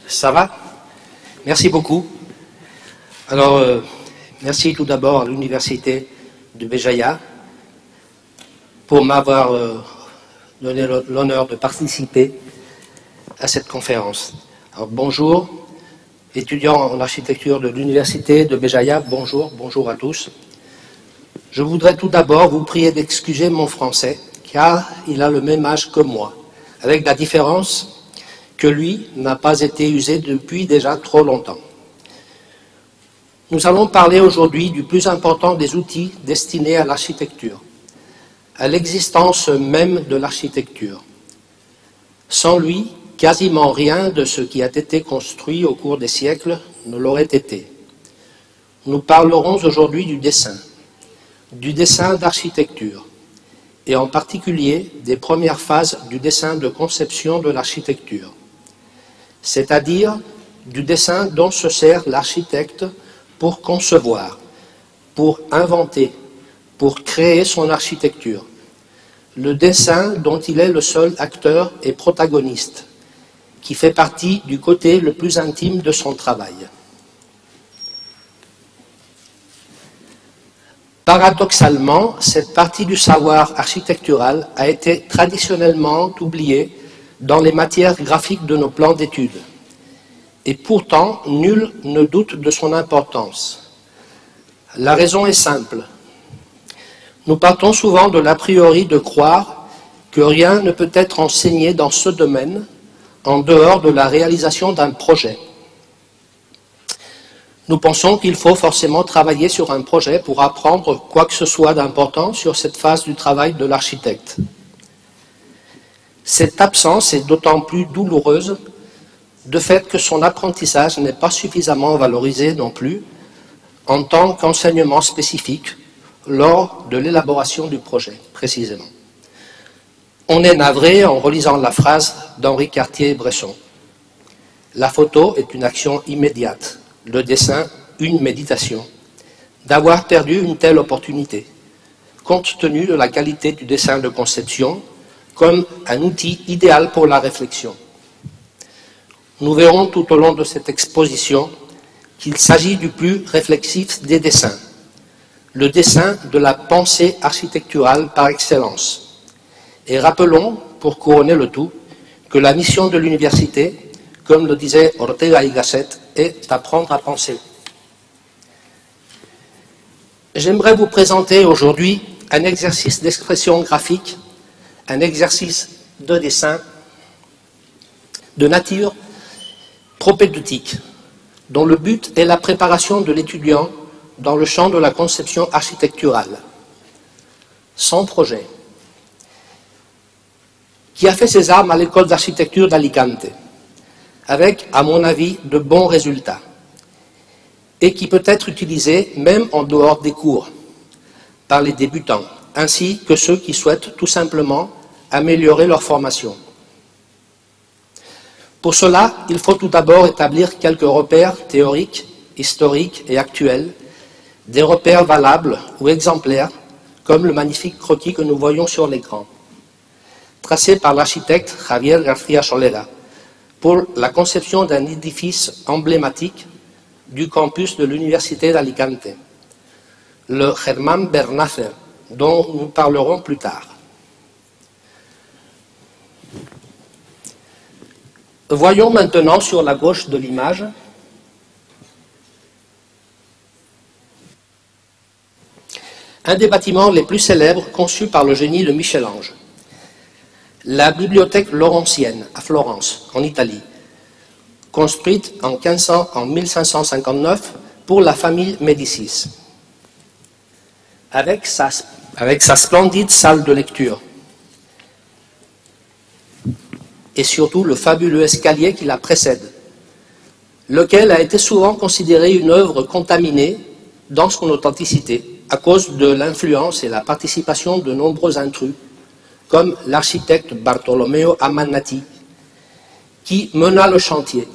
Ça va? Merci beaucoup. Alors, merci tout d'abord à l'Université de Béjaïa pour m'avoir donné l'honneur de participer à cette conférence. Alors, bonjour, étudiants en architecture de l'Université de Béjaïa, bonjour à tous. Je voudrais tout d'abord vous prier d'excuser mon français, car il a le même âge que moi, avec la différence que lui n'a pas été usé depuis déjà trop longtemps. Nous allons parler aujourd'hui du plus important des outils destinés à l'architecture, à l'existence même de l'architecture. Sans lui, quasiment rien de ce qui a été construit au cours des siècles ne l'aurait été. Nous parlerons aujourd'hui du dessin d'architecture, et en particulier des premières phases du dessin de conception de l'architecture, c'est-à-dire du dessin dont se sert l'architecte pour concevoir, pour inventer, pour créer son architecture, le dessin dont il est le seul acteur et protagoniste, qui fait partie du côté le plus intime de son travail. Paradoxalement, cette partie du savoir architectural a été traditionnellement oubliée dans les matières graphiques de nos plans d'études. Et pourtant, nul ne doute de son importance. La raison est simple. Nous partons souvent de l'a priori de croire que rien ne peut être enseigné dans ce domaine en dehors de la réalisation d'un projet. Nous pensons qu'il faut forcément travailler sur un projet pour apprendre quoi que ce soit d'important sur cette phase du travail de l'architecte. Cette absence est d'autant plus douloureuse de fait que son apprentissage n'est pas suffisamment valorisé non plus en tant qu'enseignement spécifique lors de l'élaboration du projet, précisément. On est navré en relisant la phrase d'Henri Cartier-Bresson. La photo est une action immédiate, le dessin une méditation, d'avoir perdu une telle opportunité, compte tenu de la qualité du dessin de conception, comme un outil idéal pour la réflexion. Nous verrons tout au long de cette exposition qu'il s'agit du plus réflexif des dessins, le dessin de la pensée architecturale par excellence. Et rappelons, pour couronner le tout, que la mission de l'université, comme le disait Ortega y Gasset, est d'apprendre à penser. J'aimerais vous présenter aujourd'hui un exercice d'expression graphique, un exercice de dessin de nature propédeutique, dont le but est la préparation de l'étudiant dans le champ de la conception architecturale. Son projet, qui a fait ses armes à l'école d'architecture d'Alicante, avec, à mon avis, de bons résultats, et qui peut être utilisé même en dehors des cours, par les débutants, ainsi que ceux qui souhaitent tout simplement améliorer leur formation. Pour cela, il faut tout d'abord établir quelques repères théoriques, historiques et actuels, des repères valables ou exemplaires, comme le magnifique croquis que nous voyons sur l'écran, tracé par l'architecte Javier García Solera, pour la conception d'un édifice emblématique du campus de l'Université d'Alicante, le Germán Bernácer, dont nous parlerons plus tard. Voyons maintenant sur la gauche de l'image un des bâtiments les plus célèbres conçus par le génie de Michel-Ange, la bibliothèque laurentienne à Florence, en Italie, construite en 1559 pour la famille Médicis, avec sa splendide salle de lecture, et surtout le fabuleux escalier qui la précède, lequel a été souvent considéré une œuvre contaminée dans son authenticité à cause de l'influence et la participation de nombreux intrus, comme l'architecte Bartolomeo Ammanati, qui mena le chantier,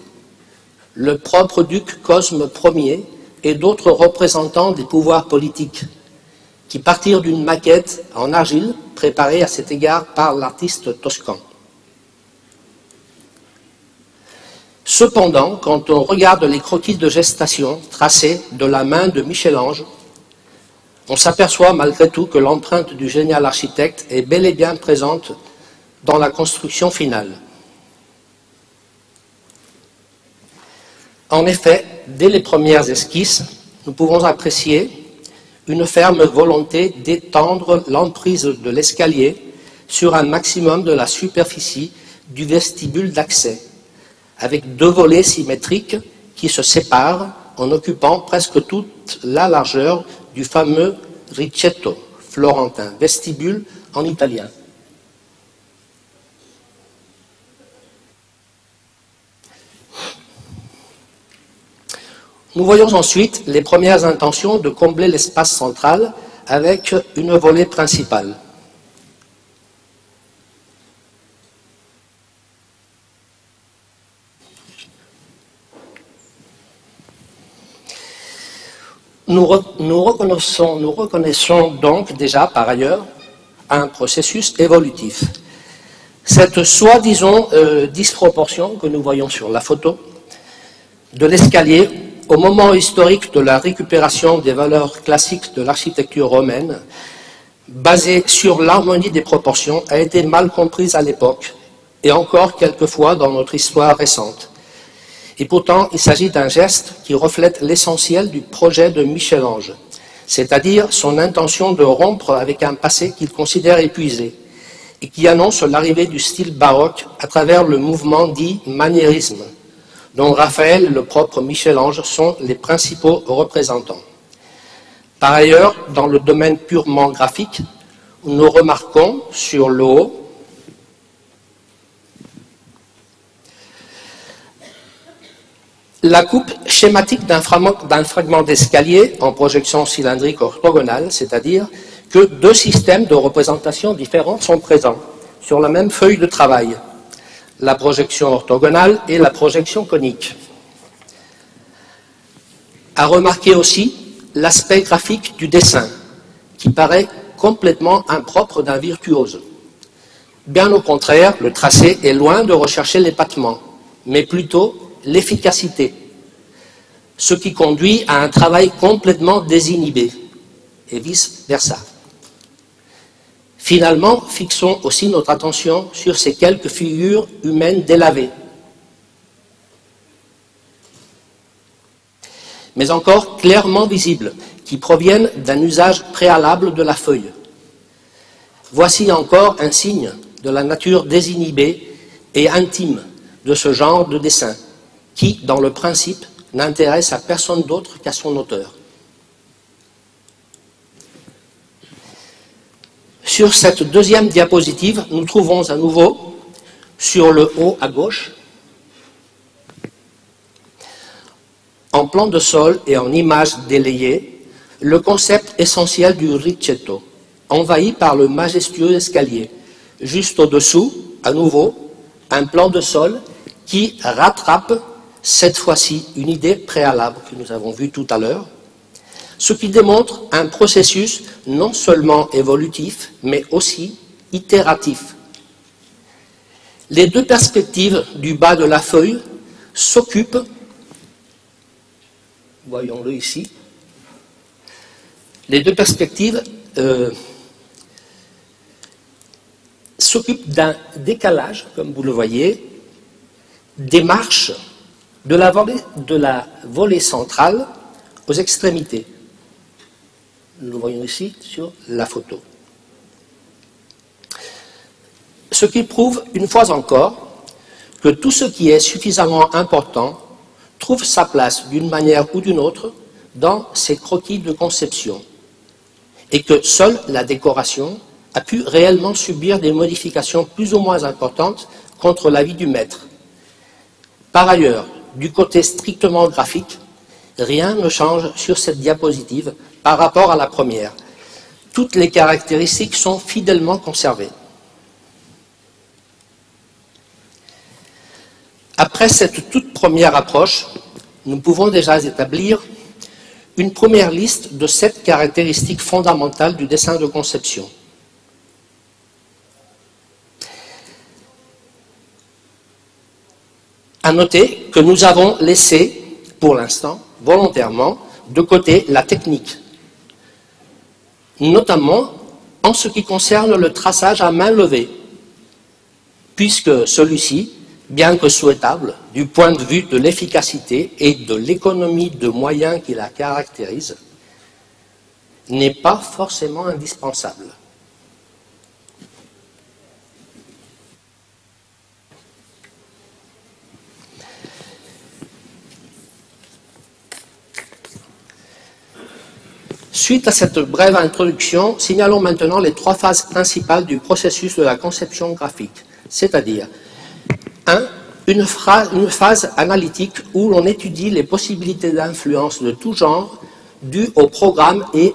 le propre duc Cosme Ier et d'autres représentants des pouvoirs politiques, qui partirent d'une maquette en argile préparée à cet égard par l'artiste toscan. Cependant, quand on regarde les croquis de gestation tracés de la main de Michel-Ange, on s'aperçoit malgré tout que l'empreinte du génial architecte est bel et bien présente dans la construction finale. En effet, dès les premières esquisses, nous pouvons apprécier une ferme volonté d'étendre l'emprise de l'escalier sur un maximum de la superficie du vestibule d'accès, avec 2 volets symétriques qui se séparent en occupant presque toute la largeur du fameux Ricetto florentin, vestibule en italien. Nous voyons ensuite les premières intentions de combler l'espace central avec une volée principale. Nous reconnaissons donc déjà, par ailleurs, un processus évolutif. Cette soi-disant disproportion que nous voyons sur la photo de l'escalier au moment historique de la récupération des valeurs classiques de l'architecture romaine, basée sur l'harmonie des proportions, a été mal comprise à l'époque et encore quelquefois dans notre histoire récente. Et pourtant, il s'agit d'un geste qui reflète l'essentiel du projet de Michel-Ange, c'est-à-dire son intention de rompre avec un passé qu'il considère épuisé et qui annonce l'arrivée du style baroque à travers le mouvement dit maniérisme, dont Raphaël et le propre Michel-Ange sont les principaux représentants. Par ailleurs, dans le domaine purement graphique, nous remarquons sur le haut la coupe schématique d'un fragment d'escalier en projection cylindrique orthogonale, c'est-à-dire que 2 systèmes de représentation différents sont présents sur la même feuille de travail, la projection orthogonale et la projection conique. À remarquer aussi l'aspect graphique du dessin, qui paraît complètement impropre d'un virtuose. Bien au contraire, le tracé est loin de rechercher l'épatement, mais plutôt l'efficacité, ce qui conduit à un travail complètement désinhibé, et vice-versa. Finalement, fixons aussi notre attention sur ces quelques figures humaines délavées, mais encore clairement visibles, qui proviennent d'un usage préalable de la feuille. Voici encore un signe de la nature désinhibée et intime de ce genre de dessin, qui, dans le principe, n'intéresse à personne d'autre qu'à son auteur. Sur cette deuxième diapositive, nous trouvons à nouveau, sur le haut à gauche, en plan de sol et en image délayée, le concept essentiel du Ricetto, envahi par le majestueux escalier. Juste au-dessous, à nouveau, un plan de sol qui rattrape cette fois-ci une idée préalable que nous avons vue tout à l'heure, ce qui démontre un processus non seulement évolutif, mais aussi itératif. Les 2 perspectives du bas de la feuille s'occupent, voyons-le ici, les 2 perspectives s'occupent d'un décalage, comme vous le voyez, des marches de la volée centrale aux extrémités. Nous le voyons ici sur la photo. Ce qui prouve une fois encore que tout ce qui est suffisamment important trouve sa place d'une manière ou d'une autre dans ces croquis de conception et que seule la décoration a pu réellement subir des modifications plus ou moins importantes contre l'avis du maître. Par ailleurs, du côté strictement graphique, rien ne change sur cette diapositive par rapport à la première. Toutes les caractéristiques sont fidèlement conservées. Après cette toute première approche, nous pouvons déjà établir une première liste de 7 caractéristiques fondamentales du dessin de conception. À noter que nous avons laissé, pour l'instant, volontairement, de côté la technique, notamment en ce qui concerne le traçage à main levée, puisque celui-ci, bien que souhaitable du point de vue de l'efficacité et de l'économie de moyens qui la caractérise, n'est pas forcément indispensable. Suite à cette brève introduction, signalons maintenant les trois phases principales du processus de la conception graphique, c'est-à-dire 1. Une phase analytique où l'on étudie les possibilités d'influence de tout genre dues au programme et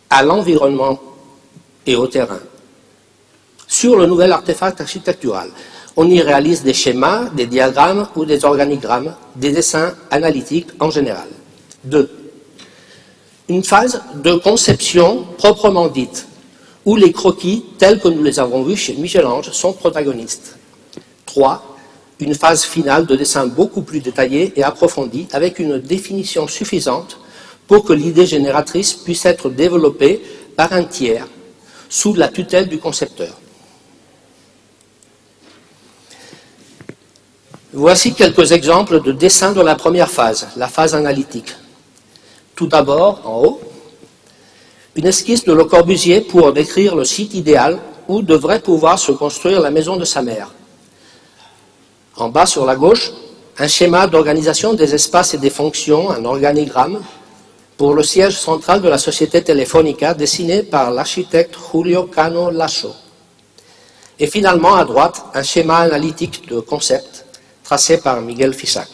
à l'environnement et au terrain. Sur le nouvel artefact architectural, on y réalise des schémas, des diagrammes ou des organigrammes, des dessins analytiques en général. 2. Une phase de conception proprement dite, où les croquis, tels que nous les avons vus chez Michel-Ange, sont protagonistes. 3. Une phase finale de dessin beaucoup plus détaillée et approfondie, avec une définition suffisante pour que l'idée génératrice puisse être développée par un tiers, sous la tutelle du concepteur. Voici quelques exemples de dessins de la première phase, la phase analytique. Tout d'abord, en haut, une esquisse de Le Corbusier pour décrire le site idéal où devrait pouvoir se construire la maison de sa mère. En bas, sur la gauche, un schéma d'organisation des espaces et des fonctions, un organigramme, pour le siège central de la société Telefónica, dessiné par l'architecte Julio Cano Lasso. Et finalement, à droite, un schéma analytique de concept, tracé par Miguel Fisac.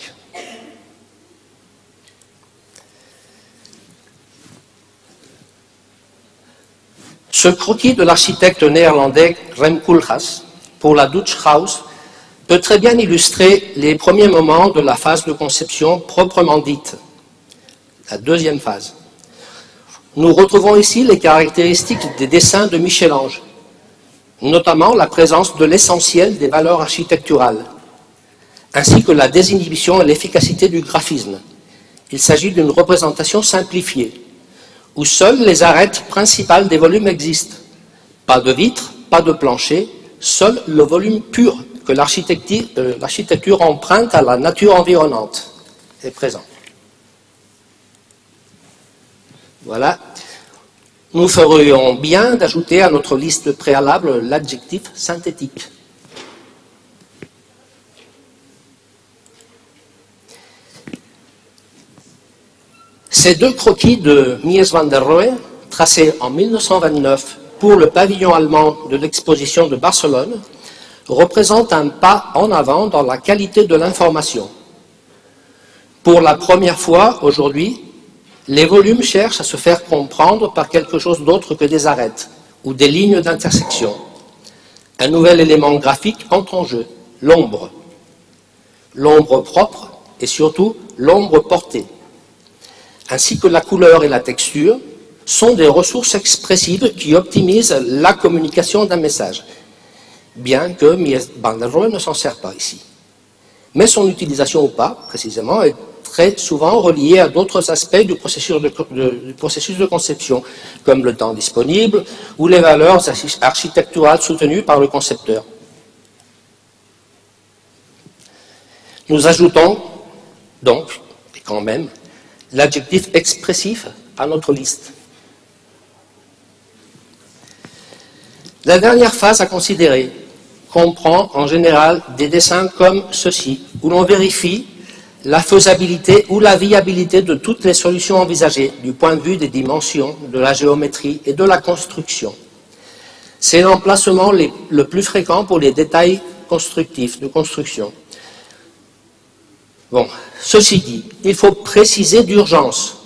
Ce croquis de l'architecte néerlandais Rem Koolhaas pour la Dutch House peut très bien illustrer les premiers moments de la phase de conception proprement dite, la deuxième phase. Nous retrouvons ici les caractéristiques des dessins de Michel-Ange, notamment la présence de l'essentiel des valeurs architecturales, ainsi que la désinhibition et l'efficacité du graphisme. Il s'agit d'une représentation simplifiée, où seules les arêtes principales des volumes existent. Pas de vitres, pas de plancher, seul le volume pur que l'architecture emprunte à la nature environnante est présent. Voilà. Nous ferions bien d'ajouter à notre liste préalable l'adjectif synthétique. Ces deux croquis de Mies van der Rohe, tracés en 1929 pour le pavillon allemand de l'exposition de Barcelone, représentent un pas en avant dans la qualité de l'information. Pour la première fois aujourd'hui, les volumes cherchent à se faire comprendre par quelque chose d'autre que des arêtes ou des lignes d'intersection. Un nouvel élément graphique entre en jeu, l'ombre. L'ombre propre et surtout l'ombre portée, ainsi que la couleur et la texture, sont des ressources expressives qui optimisent la communication d'un message, bien que Mies van der Rohe ne s'en sert pas ici. Mais son utilisation ou pas, précisément, est très souvent reliée à d'autres aspects du processus de conception, comme le temps disponible ou les valeurs architecturales soutenues par le concepteur. Nous ajoutons donc, et quand même, l'adjectif expressif à notre liste. La dernière phase à considérer comprend en général des dessins comme ceci, où l'on vérifie la faisabilité ou la viabilité de toutes les solutions envisagées du point de vue des dimensions, de la géométrie et de la construction. C'est l'emplacement le plus fréquent pour les détails constructifs, de construction. Bon, ceci dit, il faut préciser d'urgence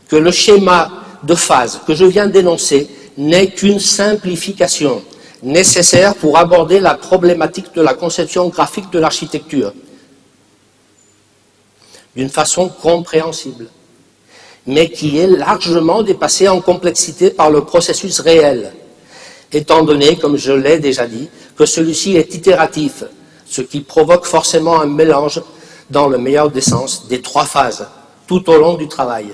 que le schéma de phase que je viens d'énoncer n'est qu'une simplification nécessaire pour aborder la problématique de la conception graphique de l'architecture d'une façon compréhensible, mais qui est largement dépassée en complexité par le processus réel, étant donné, comme je l'ai déjà dit, que celui-ci est itératif, ce qui provoque forcément un mélange, dans le meilleur des sens, des trois phases, tout au long du travail.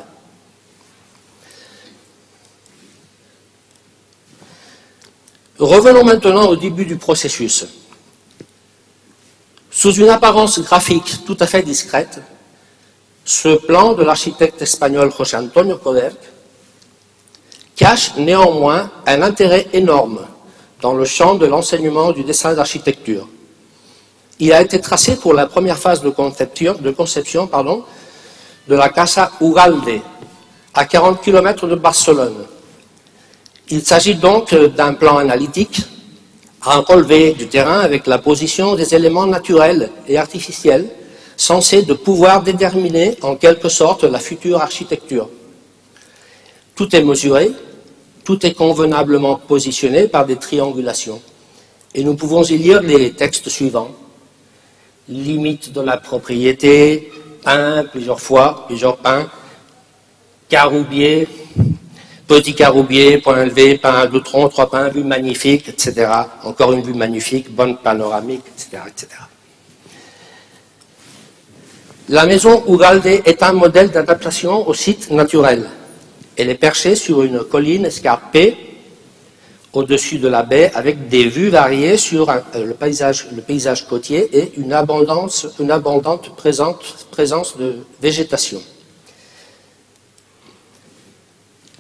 Revenons maintenant au début du processus. Sous une apparence graphique tout à fait discrète, ce plan de l'architecte espagnol José Antonio Coderch cache néanmoins un intérêt énorme dans le champ de l'enseignement du dessin d'architecture. Il a été tracé pour la première phase de conception de la Casa Ugalde, à 40 km de Barcelone. Il s'agit donc d'un plan analytique, un relevé du terrain avec la position des éléments naturels et artificiels, censés de pouvoir déterminer en quelque sorte la future architecture. Tout est mesuré, tout est convenablement positionné par des triangulations. Et nous pouvons y lire les textes suivants. Limite de la propriété, pain, plusieurs fois, plusieurs pains, caroubier, petit caroubier, point élevé, pain à deux troncs, trois pains, vue magnifique, etc. Encore une vue magnifique, bonne panoramique, etc., etc. La maison Ugalde est un modèle d'adaptation au site naturel. Elle est perchée sur une colline escarpée au-dessus de la baie avec des vues variées sur le paysage côtier et une abondante présence de végétation.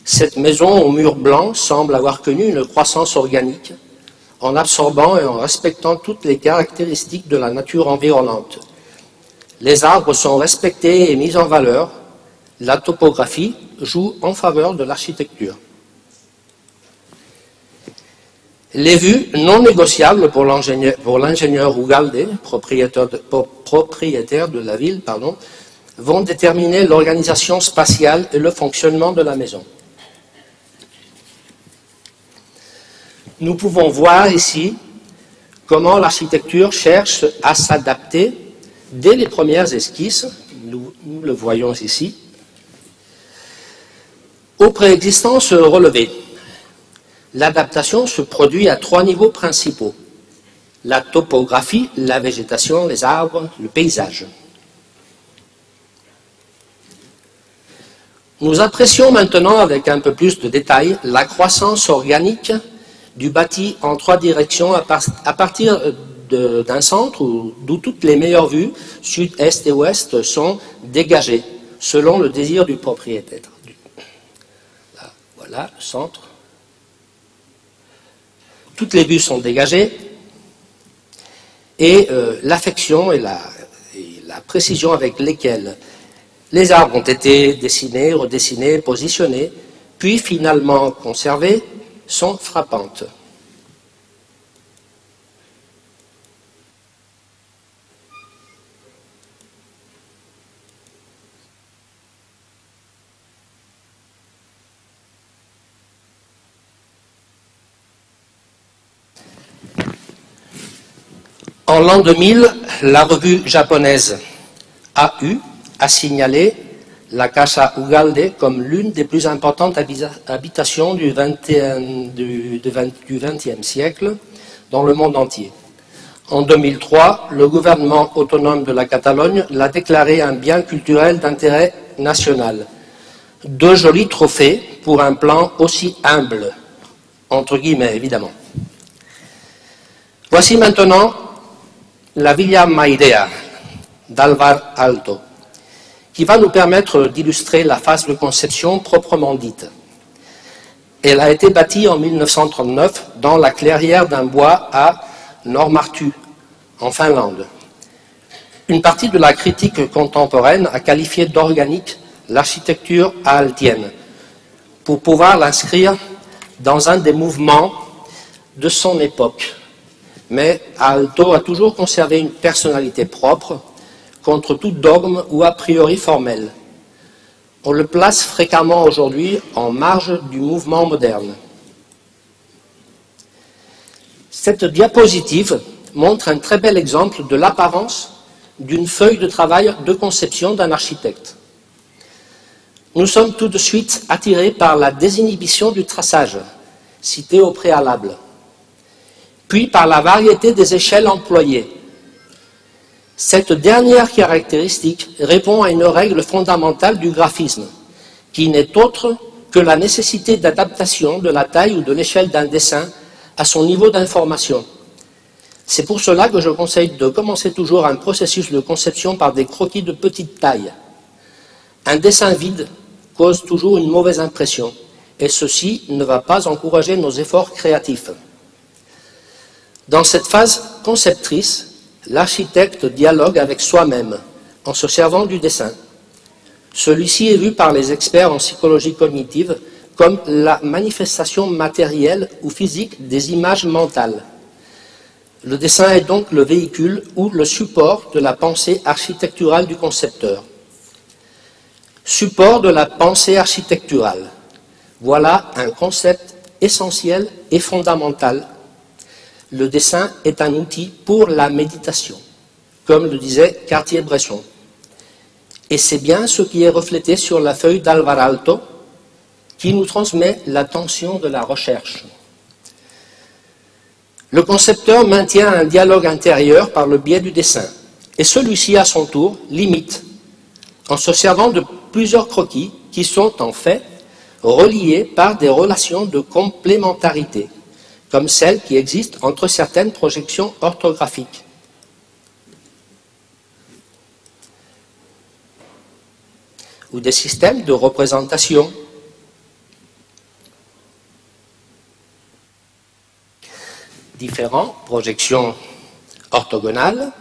Cette maison aux murs blancs semble avoir connu une croissance organique en absorbant et en respectant toutes les caractéristiques de la nature environnante. Les arbres sont respectés et mis en valeur. La topographie joue en faveur de l'architecture. Les vues non négociables pour l'ingénieur Ugalde, propriétaire de la ville, vont déterminer l'organisation spatiale et le fonctionnement de la maison. Nous pouvons voir ici comment l'architecture cherche à s'adapter dès les premières esquisses, nous le voyons ici, aux préexistences relevées. L'adaptation se produit à trois niveaux principaux: la topographie, la végétation, les arbres, le paysage. Nous apprécions maintenant avec un peu plus de détail la croissance organique du bâti en trois directions à partir d'un centre d'où toutes les meilleures vues, sud, est et ouest, sont dégagées, selon le désir du propriétaire. Là, voilà, le centre. Toutes les vues sont dégagées et l'affection et la précision avec lesquelles les arbres ont été dessinés, redessinés, positionnés, puis finalement conservés, sont frappantes. En l'an 2000, la revue japonaise AU a signalé la Casa Ugalde comme l'une des plus importantes habitations du XXe siècle dans le monde entier. En 2003, le gouvernement autonome de la Catalogne l'a déclaré un bien culturel d'intérêt national. Deux jolis trophées pour un plan aussi humble, entre guillemets évidemment. Voici maintenant la Villa Maidea d'Alvar Aalto, qui va nous permettre d'illustrer la phase de conception proprement dite. Elle a été bâtie en 1939 dans la clairière d'un bois à Normartu, en Finlande. Une partie de la critique contemporaine a qualifié d'organique l'architecture aaltienne, pour pouvoir l'inscrire dans un des mouvements de son époque. Mais Aalto a toujours conservé une personnalité propre, contre tout dogme ou a priori formel. On le place fréquemment aujourd'hui en marge du mouvement moderne. Cette diapositive montre un très bel exemple de l'apparence d'une feuille de travail de conception d'un architecte. Nous sommes tout de suite attirés par la désinhibition du traçage, citée au préalable, puis par la variété des échelles employées, Cette dernière caractéristique répond à une règle fondamentale du graphisme, qui n'est autre que la nécessité d'adaptation de la taille ou de l'échelle d'un dessin à son niveau d'information. C'est pour cela que je conseille de commencer toujours un processus de conception par des croquis de petite taille. Un dessin vide cause toujours une mauvaise impression, et ceci ne va pas encourager nos efforts créatifs. Dans cette phase conceptrice, l'architecte dialogue avec soi-même en se servant du dessin. Celui-ci est vu par les experts en psychologie cognitive comme la manifestation matérielle ou physique des images mentales. Le dessin est donc le véhicule ou le support de la pensée architecturale du concepteur. Support de la pensée architecturale. Voilà un concept essentiel et fondamental. Le dessin est un outil pour la méditation, comme le disait Cartier-Bresson. Et c'est bien ce qui est reflété sur la feuille d'Alvar Aalto, qui nous transmet l'attention de la recherche. Le concepteur maintient un dialogue intérieur par le biais du dessin, et celui-ci, à son tour, l'imite, en se servant de plusieurs croquis qui sont en fait reliés par des relations de complémentarité, comme celles qui existent entre certaines projections orthographiques. Ou des systèmes de représentation. Différents, projections orthogonales,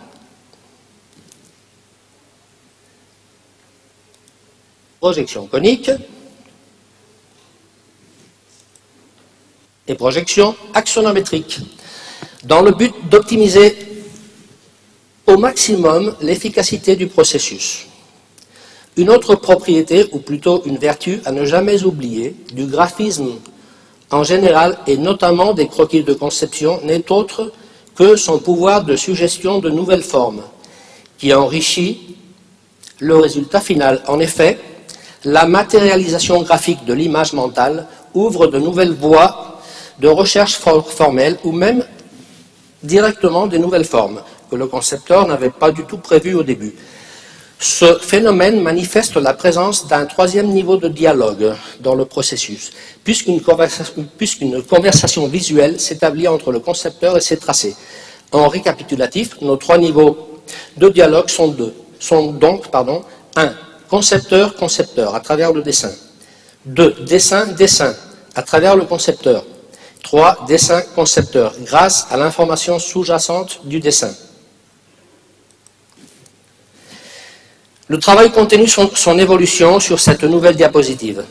projections coniques et projections axonométriques, dans le but d'optimiser au maximum l'efficacité du processus. Une autre propriété, ou plutôt une vertu à ne jamais oublier, du graphisme en général, et notamment des croquis de conception, n'est autre que son pouvoir de suggestion de nouvelles formes, qui enrichit le résultat final. En effet, la matérialisation graphique de l'image mentale ouvre de nouvelles voies de recherche formelle ou même directement des nouvelles formes que le concepteur n'avait pas du tout prévues au début. Ce phénomène manifeste la présence d'un troisième niveau de dialogue dans le processus, puisqu'une conversation visuelle s'établit entre le concepteur et ses tracés. En récapitulatif, nos trois niveaux de dialogue sont donc 1. Concepteur-concepteur, à travers le dessin. 2. Dessin-dessin, à travers le concepteur. 3. Dessin-concepteur, grâce à l'information sous-jacente du dessin. Le travail continue son évolution sur cette nouvelle diapositive.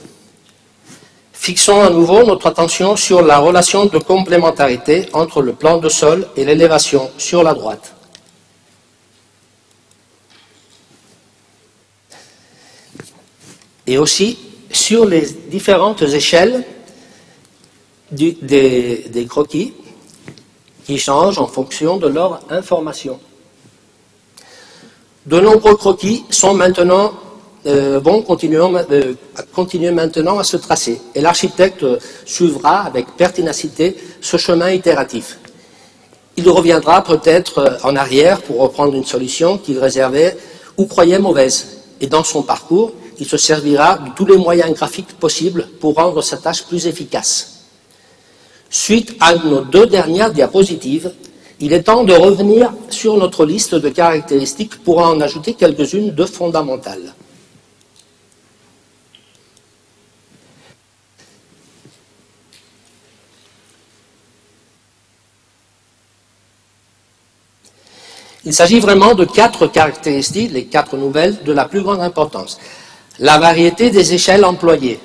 Fixons à nouveau notre attention sur la relation de complémentarité entre le plan de sol et l'élévation sur la droite. Et aussi sur les différentes échelles des croquis qui changent en fonction de leur information. De nombreux croquis sont maintenant, vont continuer maintenant à se tracer, et l'architecte suivra avec pertinacité ce chemin itératif. Il reviendra peut-être en arrière pour reprendre une solution qu'il réservait ou croyait mauvaise, et dans son parcours, il se servira de tous les moyens graphiques possibles pour rendre sa tâche plus efficace. Suite à nos deux dernières diapositives, il est temps de revenir sur notre liste de caractéristiques pour en ajouter quelques-unes de fondamentales. Il s'agit vraiment de 4 caractéristiques, les 4 nouvelles, de la plus grande importance. La variété des échelles employées,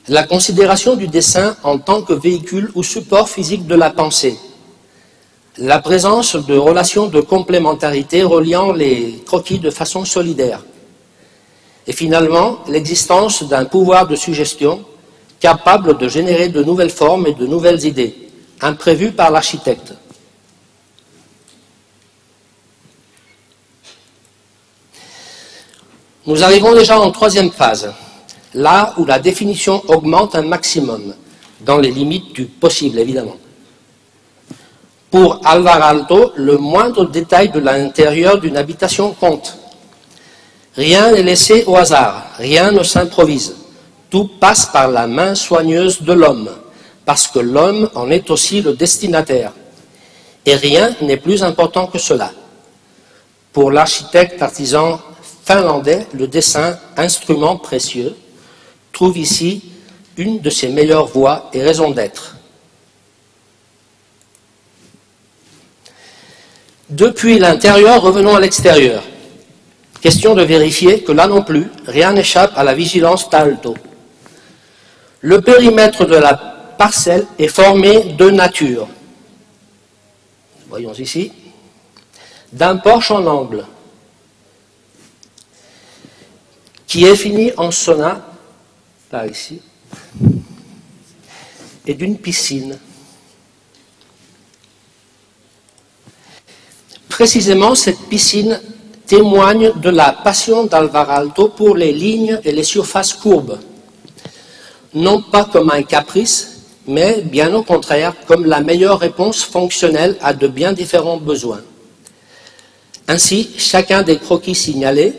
la considération du dessin en tant que véhicule ou support physique de la pensée, la présence de relations de complémentarité reliant les croquis de façon solidaire, et finalement l'existence d'un pouvoir de suggestion capable de générer de nouvelles formes et de nouvelles idées, imprévues par l'architecte. Nous arrivons déjà en 3e phase, là où la définition augmente un maximum, dans les limites du possible évidemment. Pour Alvar Aalto, le moindre détail de l'intérieur d'une habitation compte. Rien n'est laissé au hasard, rien ne s'improvise. Tout passe par la main soigneuse de l'homme, parce que l'homme en est aussi le destinataire. Et rien n'est plus important que cela. Pour l'architecte artisan finlandais, le dessin, instrument précieux, trouve ici une de ses meilleures voies et raisons d'être. Depuis l'intérieur, revenons à l'extérieur. Question de vérifier que là non plus, rien n'échappe à la vigilance d'Aalto. Le périmètre de la parcelle est formé de nature. Voyons ici. D'un porche en angle, qui est fini en sauna, là ici, et d'une piscine. Précisément, cette piscine témoigne de la passion d'Alvar Aalto pour les lignes et les surfaces courbes, non pas comme un caprice, mais bien au contraire comme la meilleure réponse fonctionnelle à de bien différents besoins. Ainsi, chacun des croquis signalés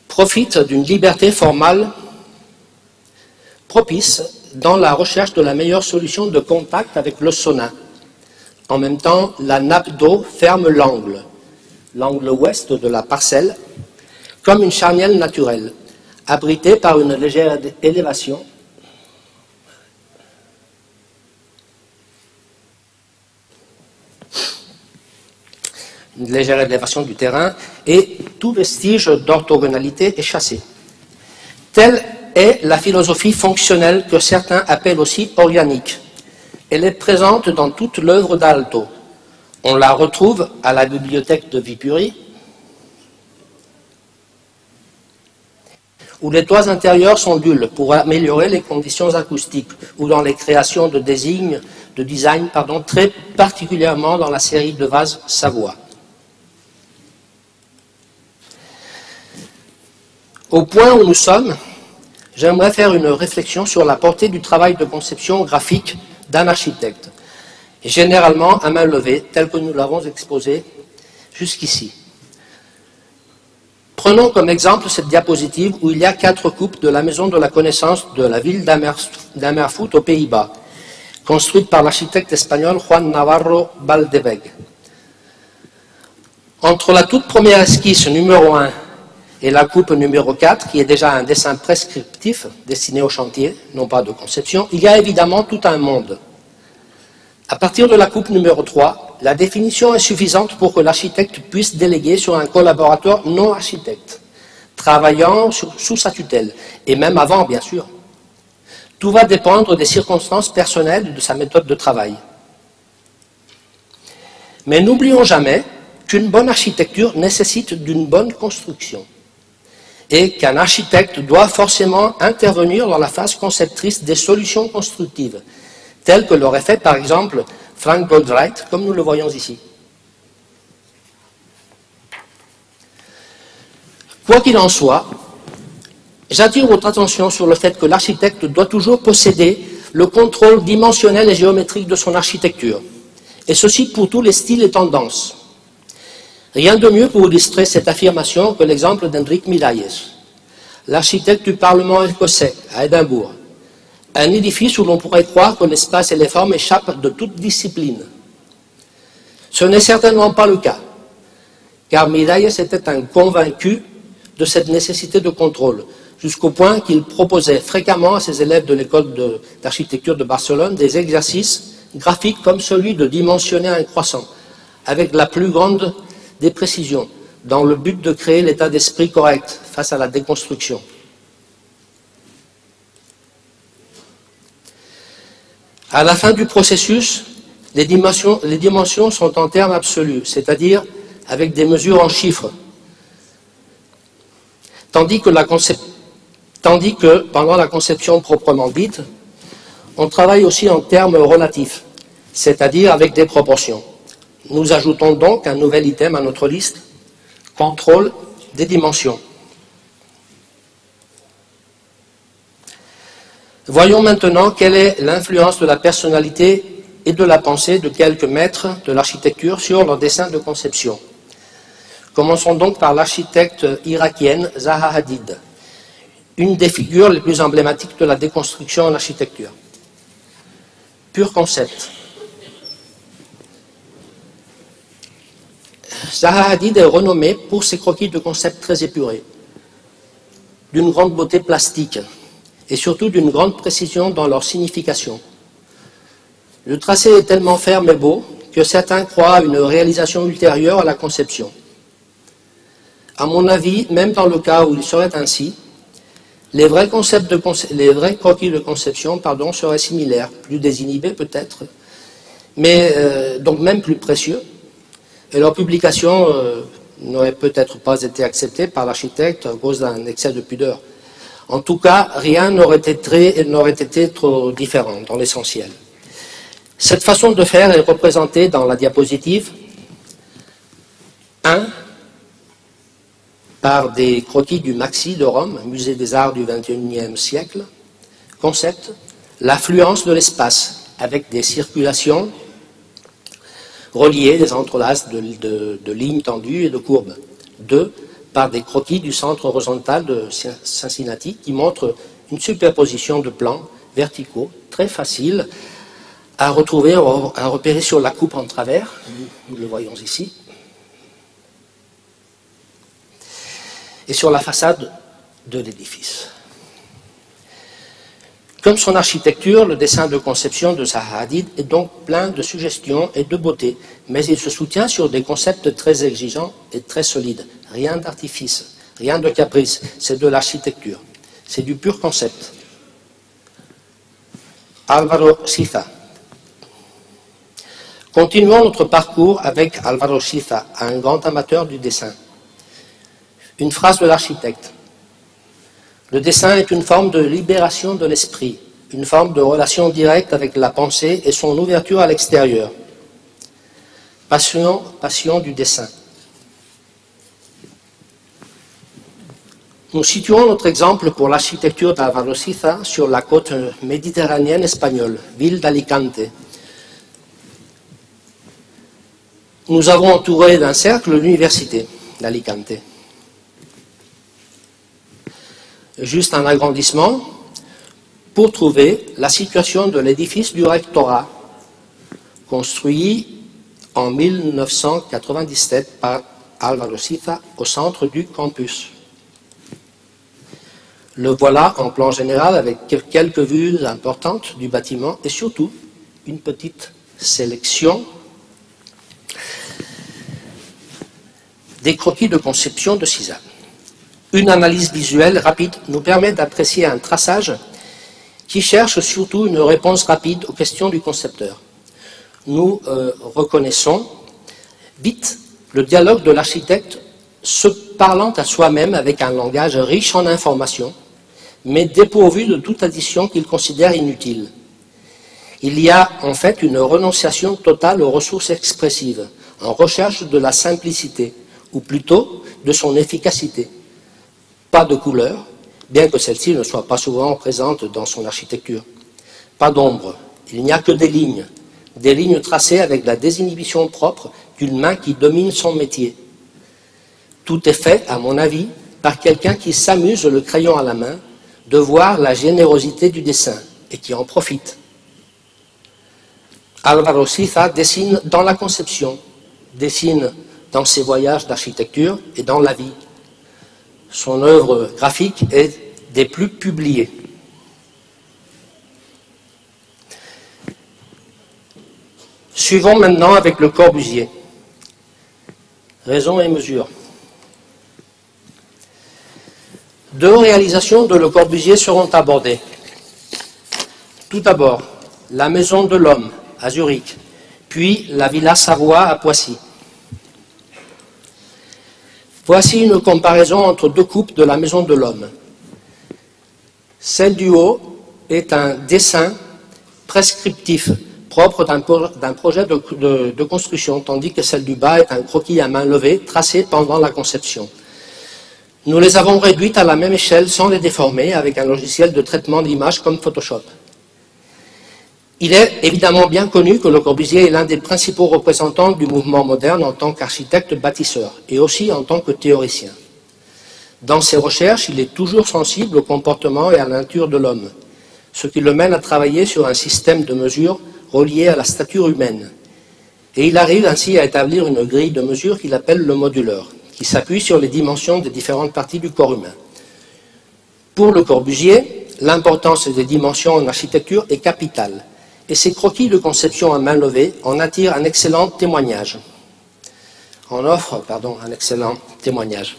profite d'une liberté formale propice dans la recherche de la meilleure solution de contact avec le sauna. En même temps, la nappe d'eau ferme l'angle ouest de la parcelle, comme une charnière naturelle, abritée par une légère élévation. Une légère élévation du terrain, et tout vestige d'orthogonalité est chassé. Telle est la philosophie fonctionnelle que certains appellent aussi organique. Elle est présente dans toute l'œuvre d'Aalto. On la retrouve à la bibliothèque de Viipuri, où les toits intérieurs s'ondulent pour améliorer les conditions acoustiques, ou dans les créations de design, très particulièrement dans la série de vases Savoie. Au point où nous sommes, j'aimerais faire une réflexion sur la portée du travail de conception graphique d'un architecte, et généralement à main levée, tel que nous l'avons exposé jusqu'ici. Prenons comme exemple cette diapositive où il y a 4 coupes de la maison de la connaissance de la ville d'Amerfoot aux Pays-Bas, construite par l'architecte espagnol Juan Navarro Valdeveg. Entre la toute première esquisse numéro 1 et la coupe numéro 4, qui est déjà un dessin prescriptif destiné au chantier, non pas de conception, il y a évidemment tout un monde. À partir de la coupe numéro 3, la définition est suffisante pour que l'architecte puisse déléguer sur un collaborateur non architecte, travaillant sous sa tutelle, et même avant, bien sûr. Tout va dépendre des circonstances personnelles et de sa méthode de travail. Mais n'oublions jamais qu'une bonne architecture nécessite d'une bonne construction, et qu'un architecte doit forcément intervenir dans la phase conceptrice des solutions constructives, telles que l'aurait fait par exemple Frank Goldwright, comme nous le voyons ici. Quoi qu'il en soit, j'attire votre attention sur le fait que l'architecte doit toujours posséder le contrôle dimensionnel et géométrique de son architecture, et ceci pour tous les styles et tendances. Rien de mieux pour illustrer cette affirmation que l'exemple d'Hendrik Miralles, l'architecte du Parlement écossais à Édimbourg, un édifice où l'on pourrait croire que l'espace et les formes échappent de toute discipline. Ce n'est certainement pas le cas, car Miralles était un convaincu de cette nécessité de contrôle, jusqu'au point qu'il proposait fréquemment à ses élèves de l'école d'architecture de Barcelone des exercices graphiques comme celui de dimensionner un croissant, avec la plus grande des précisions, dans le but de créer l'état d'esprit correct face à la déconstruction. À la fin du processus, les dimensions sont en termes absolus, c'est-à-dire avec des mesures en chiffres, tandis que pendant la conception proprement dite, on travaille aussi en termes relatifs, c'est-à-dire avec des proportions. Nous ajoutons donc un nouvel item à notre liste, contrôle des dimensions. Voyons maintenant quelle est l'influence de la personnalité et de la pensée de quelques maîtres de l'architecture sur leur dessin de conception. Commençons donc par l'architecte irakienne Zaha Hadid, une des figures les plus emblématiques de la déconstruction en architecture. Pur concept. Zaha Hadid est renommé pour ses croquis de concept très épurés, d'une grande beauté plastique et surtout d'une grande précision dans leur signification. Le tracé est tellement ferme et beau que certains croient à une réalisation ultérieure à la conception. À mon avis, même dans le cas où il serait ainsi, les vrais croquis de conception seraient similaires, plus désinhibés peut-être, mais donc même plus précieux, et leur publication n'aurait peut-être pas été acceptée par l'architecte à cause d'un excès de pudeur. En tout cas, rien n'aurait été trop différent dans l'essentiel. Cette façon de faire est représentée dans la diapositive 1 par des croquis du Maxi de Rome, musée des arts du XXIe siècle. Concept, l'affluence de l'espace, avec des circulations reliées, des entrelacs de lignes tendues et de courbes. 2, par des croquis du centre horizontal de Cincinnati, qui montrent une superposition de plans verticaux, très faciles à retrouver, à repérer sur la coupe en travers, nous le voyons ici, et sur la façade de l'édifice. Comme son architecture, le dessin de conception de Zaha Hadid est donc plein de suggestions et de beauté, mais il se soutient sur des concepts très exigeants et très solides. Rien d'artifice, rien de caprice, c'est de l'architecture, c'est du pur concept. Álvaro Siza. Continuons notre parcours avec Álvaro Siza, un grand amateur du dessin. Une phrase de l'architecte. Le dessin est une forme de libération de l'esprit, une forme de relation directe avec la pensée et son ouverture à l'extérieur. Passion du dessin. Nous situons notre exemple pour l'architecture d'Álvaro Siza sur la côte méditerranéenne espagnole, ville d'Alicante. Nous avons entouré d'un cercle l'université d'Alicante. Juste un agrandissement pour trouver la situation de l'édifice du rectorat, construit en 1997 par Álvaro Siza au centre du campus. Le voilà en plan général avec quelques vues importantes du bâtiment et surtout une petite sélection des croquis de conception de Siza. Une analyse visuelle rapide nous permet d'apprécier un traçage qui cherche surtout une réponse rapide aux questions du concepteur. Nous reconnaissons vite le dialogue de l'architecte se parlant à soi-même avec un langage riche en informations, mais dépourvu de toute addition qu'il considère inutile. Il y a en fait une renonciation totale aux ressources expressives, en recherche de la simplicité, ou plutôt de son efficacité. Pas de couleur, bien que celle-ci ne soit pas souvent présente dans son architecture. Pas d'ombre, il n'y a que des lignes tracées avec la désinhibition propre d'une main qui domine son métier. Tout est fait, à mon avis, par quelqu'un qui s'amuse le crayon à la main de voir la générosité du dessin et qui en profite. Álvaro Siza dessine dans la conception, dessine dans ses voyages d'architecture et dans la vie. Son œuvre graphique est des plus publiées. Suivons maintenant avec Le Corbusier. Raison et mesure. Deux réalisations de Le Corbusier seront abordées. Tout d'abord, la Maison de l'Homme à Zurich, puis la Villa Savoie à Poissy. Voici une comparaison entre deux coupes de la Maison de l'Homme. Celle du haut est un dessin prescriptif, propre d'un projet de construction, tandis que celle du bas est un croquis à main levée, tracé pendant la conception. Nous les avons réduites à la même échelle sans les déformer avec un logiciel de traitement d'image comme Photoshop. Il est évidemment bien connu que Le Corbusier est l'un des principaux représentants du mouvement moderne en tant qu'architecte bâtisseur et aussi en tant que théoricien. Dans ses recherches, il est toujours sensible au comportement et à la nature de l'homme, ce qui le mène à travailler sur un système de mesure relié à la stature humaine. Et il arrive ainsi à établir une grille de mesure qu'il appelle le moduleur, qui s'appuie sur les dimensions des différentes parties du corps humain. Pour Le Corbusier, l'importance des dimensions en architecture est capitale, et ses croquis de conception à main levée en attirent un excellent témoignage. Un excellent témoignage.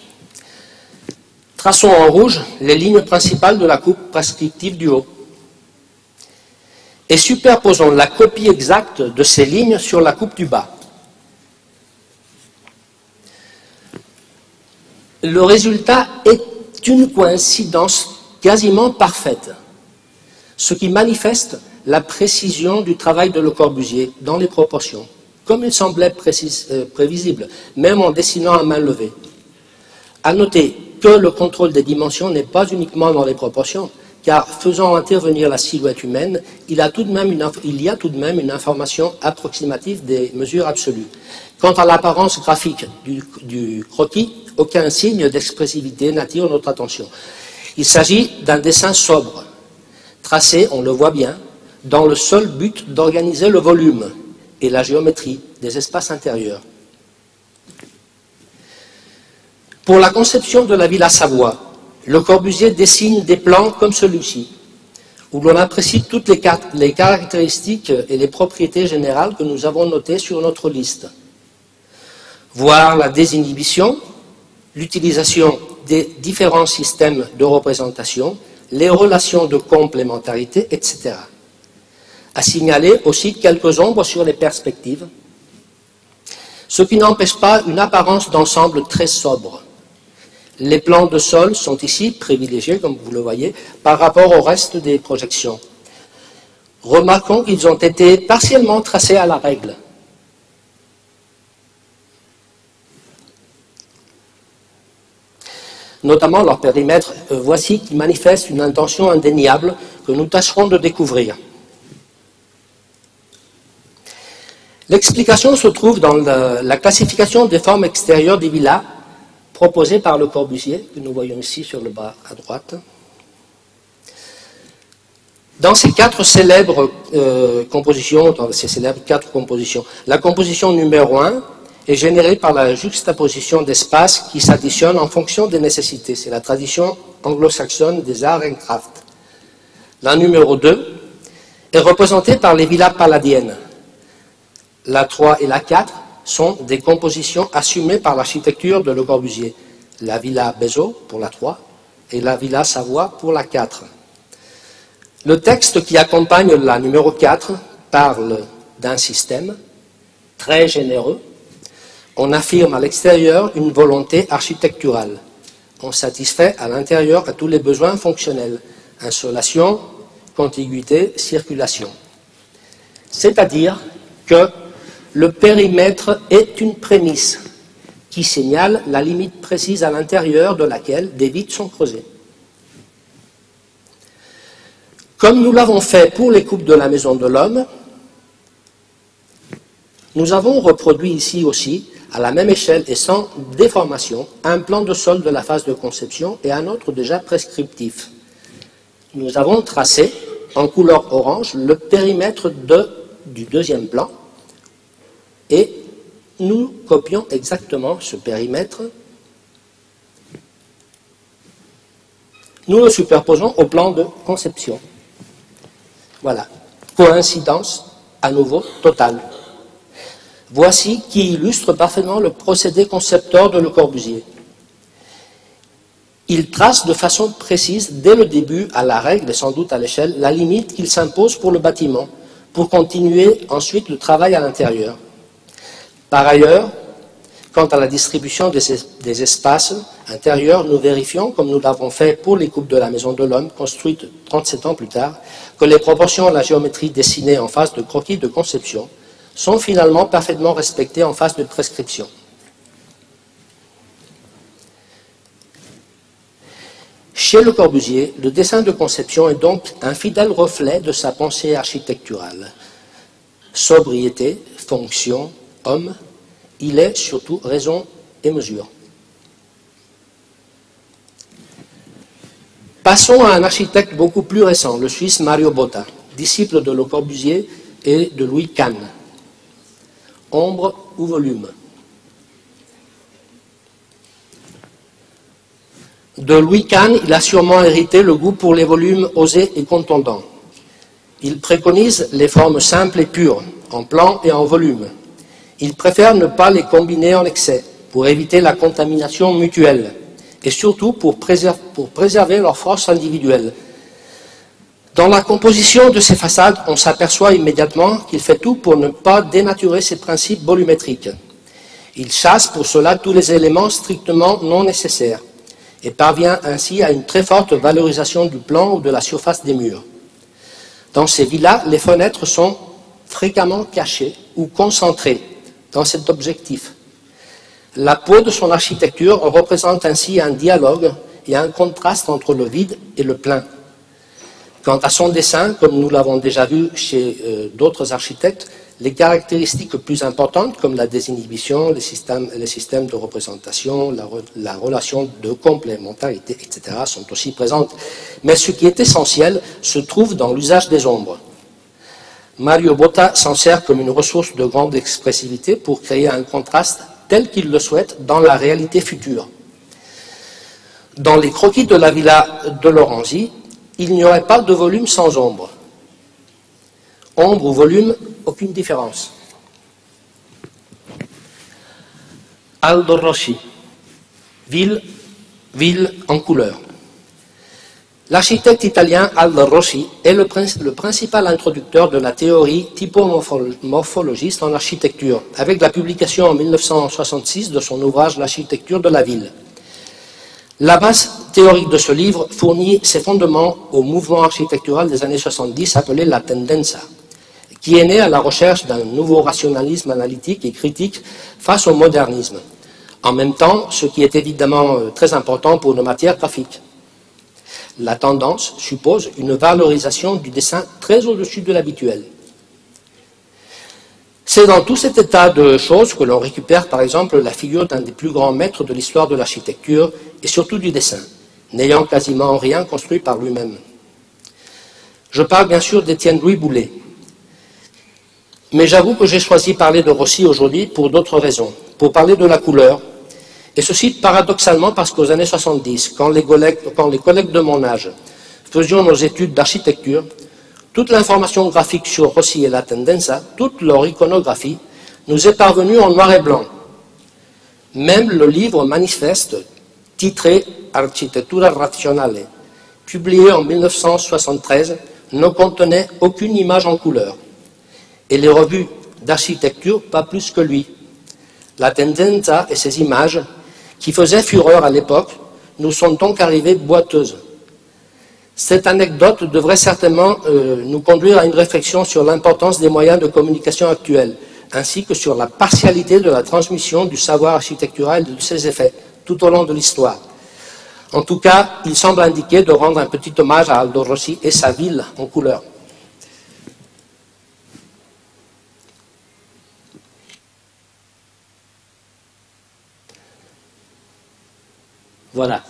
Traçons en rouge les lignes principales de la coupe prescriptive du haut. Et superposons la copie exacte de ces lignes sur la coupe du bas. Le résultat est une coïncidence quasiment parfaite, ce qui manifeste la précision du travail de Le Corbusier dans les proportions, comme il semblait prévisible, même en dessinant à main levée. À noter que le contrôle des dimensions n'est pas uniquement dans les proportions, car faisant intervenir la silhouette humaine, il y a tout de même une information approximative des mesures absolues. Quant à l'apparence graphique du croquis, aucun signe d'expressivité n'attire notre attention. Il s'agit d'un dessin sobre, tracé, on le voit bien, dans le seul but d'organiser le volume et la géométrie des espaces intérieurs. Pour la conception de la Villa Savoie, Le Corbusier dessine des plans comme celui-ci, où l'on apprécie toutes les caractéristiques et les propriétés générales que nous avons notées sur notre liste. Voir la désinhibition, l'utilisation des différents systèmes de représentation, les relations de complémentarité, etc. À signaler aussi quelques ombres sur les perspectives, ce qui n'empêche pas une apparence d'ensemble très sobre. Les plans de sol sont ici privilégiés, comme vous le voyez, par rapport au reste des projections. Remarquons qu'ils ont été partiellement tracés à la règle. Notamment leur périmètre, voici qui manifeste une intention indéniable que nous tâcherons de découvrir. L'explication se trouve dans la classification des formes extérieures des villas proposée par Le Corbusier, que nous voyons ici sur le bas à droite. Dans ces quatre célèbres compositions, la composition numéro 1 est générée par la juxtaposition d'espaces qui s'additionnent en fonction des nécessités. C'est la tradition anglo-saxonne des arts and crafts. La numéro 2 est représentée par les villas palladiennes. La 3 et la 4 sont des compositions assumées par l'architecture de Le Corbusier. La Villa Bezo pour la 3 et la Villa Savoie pour la 4. Le texte qui accompagne la numéro 4 parle d'un système très généreux. On affirme à l'extérieur une volonté architecturale. On satisfait à l'intérieur à tous les besoins fonctionnels. Insolation, contiguïté, circulation. C'est-à-dire que le périmètre est une prémisse qui signale la limite précise à l'intérieur de laquelle des vides sont creusés. Comme nous l'avons fait pour les coupes de la Maison de l'Homme, nous avons reproduit ici aussi, à la même échelle et sans déformation, un plan de sol de la phase de conception et un autre déjà prescriptif. Nous avons tracé en couleur orange le périmètre du deuxième plan et nous copions exactement ce périmètre. Nous le superposons au plan de conception. Voilà, coïncidence à nouveau totale. Voici qui illustre parfaitement le procédé concepteur de Le Corbusier. Il trace de façon précise, dès le début, à la règle et sans doute à l'échelle, la limite qu'il s'impose pour le bâtiment, pour continuer ensuite le travail à l'intérieur. Par ailleurs, quant à la distribution des espaces intérieurs, nous vérifions, comme nous l'avons fait pour les coupes de la Maison de l'Homme, construites 37 ans plus tard, que les proportions et la géométrie dessinées en phase de croquis de conception sont finalement parfaitement respectées en phase de prescription. Chez Le Corbusier, le dessin de conception est donc un fidèle reflet de sa pensée architecturale. Sobriété, fonction, homme, il est surtout raison et mesure. Passons à un architecte beaucoup plus récent, le Suisse Mario Botta, disciple de Le Corbusier et de Louis Kahn. Ombre ou volume? De Louis Kahn, il a sûrement hérité le goût pour les volumes osés et contondants. Il préconise les formes simples et pures, en plan et en volume. Il préfère ne pas les combiner en excès, pour éviter la contamination mutuelle, et surtout pour préserver leur force individuelle. Dans la composition de ces façades, on s'aperçoit immédiatement qu'il fait tout pour ne pas dénaturer ses principes volumétriques. Il chasse pour cela tous les éléments strictement non nécessaires, et parvient ainsi à une très forte valorisation du plan ou de la surface des murs. Dans ces villas, les fenêtres sont fréquemment cachées ou concentrées dans cet objectif. La peau de son architecture représente ainsi un dialogue et un contraste entre le vide et le plein. Quant à son dessin, comme nous l'avons déjà vu chez d'autres architectes, les caractéristiques plus importantes, comme la désinhibition, les systèmes de représentation, la relation de complémentarité, etc., sont aussi présentes. Mais ce qui est essentiel se trouve dans l'usage des ombres. Mario Botta s'en sert comme une ressource de grande expressivité pour créer un contraste tel qu'il le souhaite dans la réalité future. Dans les croquis de la villa de Lorenzi, il n'y aurait pas de volume sans ombre. Ombre ou volume, aucune différence. Aldo Rossi, ville en couleur. L'architecte italien Aldo Rossi est le principal introducteur de la théorie typomorphologiste en architecture, avec la publication en 1966 de son ouvrage L'architecture de la ville. La base théorique de ce livre fournit ses fondements au mouvement architectural des années 70 appelé la tendenza, qui est né à la recherche d'un nouveau rationalisme analytique et critique face au modernisme. En même temps, ce qui est évidemment très important pour nos matières graphiques. La tendance suppose une valorisation du dessin très au-dessus de l'habituel. C'est dans tout cet état de choses que l'on récupère par exemple la figure d'un des plus grands maîtres de l'histoire de l'architecture et surtout du dessin, n'ayant quasiment rien construit par lui-même. Je parle bien sûr d'Étienne Louis Boullée. Mais j'avoue que j'ai choisi de parler de Rossi aujourd'hui pour d'autres raisons, pour parler de la couleur, et ceci paradoxalement parce qu'aux années 70, quand les collègues de mon âge faisions nos études d'architecture, toute l'information graphique sur Rossi et la tendenza, toute leur iconographie, nous est parvenue en noir et blanc. Même le livre manifeste, titré Architettura Razionale, publié en 1973, ne contenait aucune image en couleur. Et les revues d'architecture, pas plus que lui. La tendenza et ses images, qui faisaient fureur à l'époque, nous sont donc arrivées boiteuses. Cette anecdote devrait certainement nous conduire à une réflexion sur l'importance des moyens de communication actuels, ainsi que sur la partialité de la transmission du savoir architectural et de ses effets, tout au long de l'histoire. En tout cas, il semble indiquer de rendre un petit hommage à Aldo Rossi et sa ville en couleur. Voilà.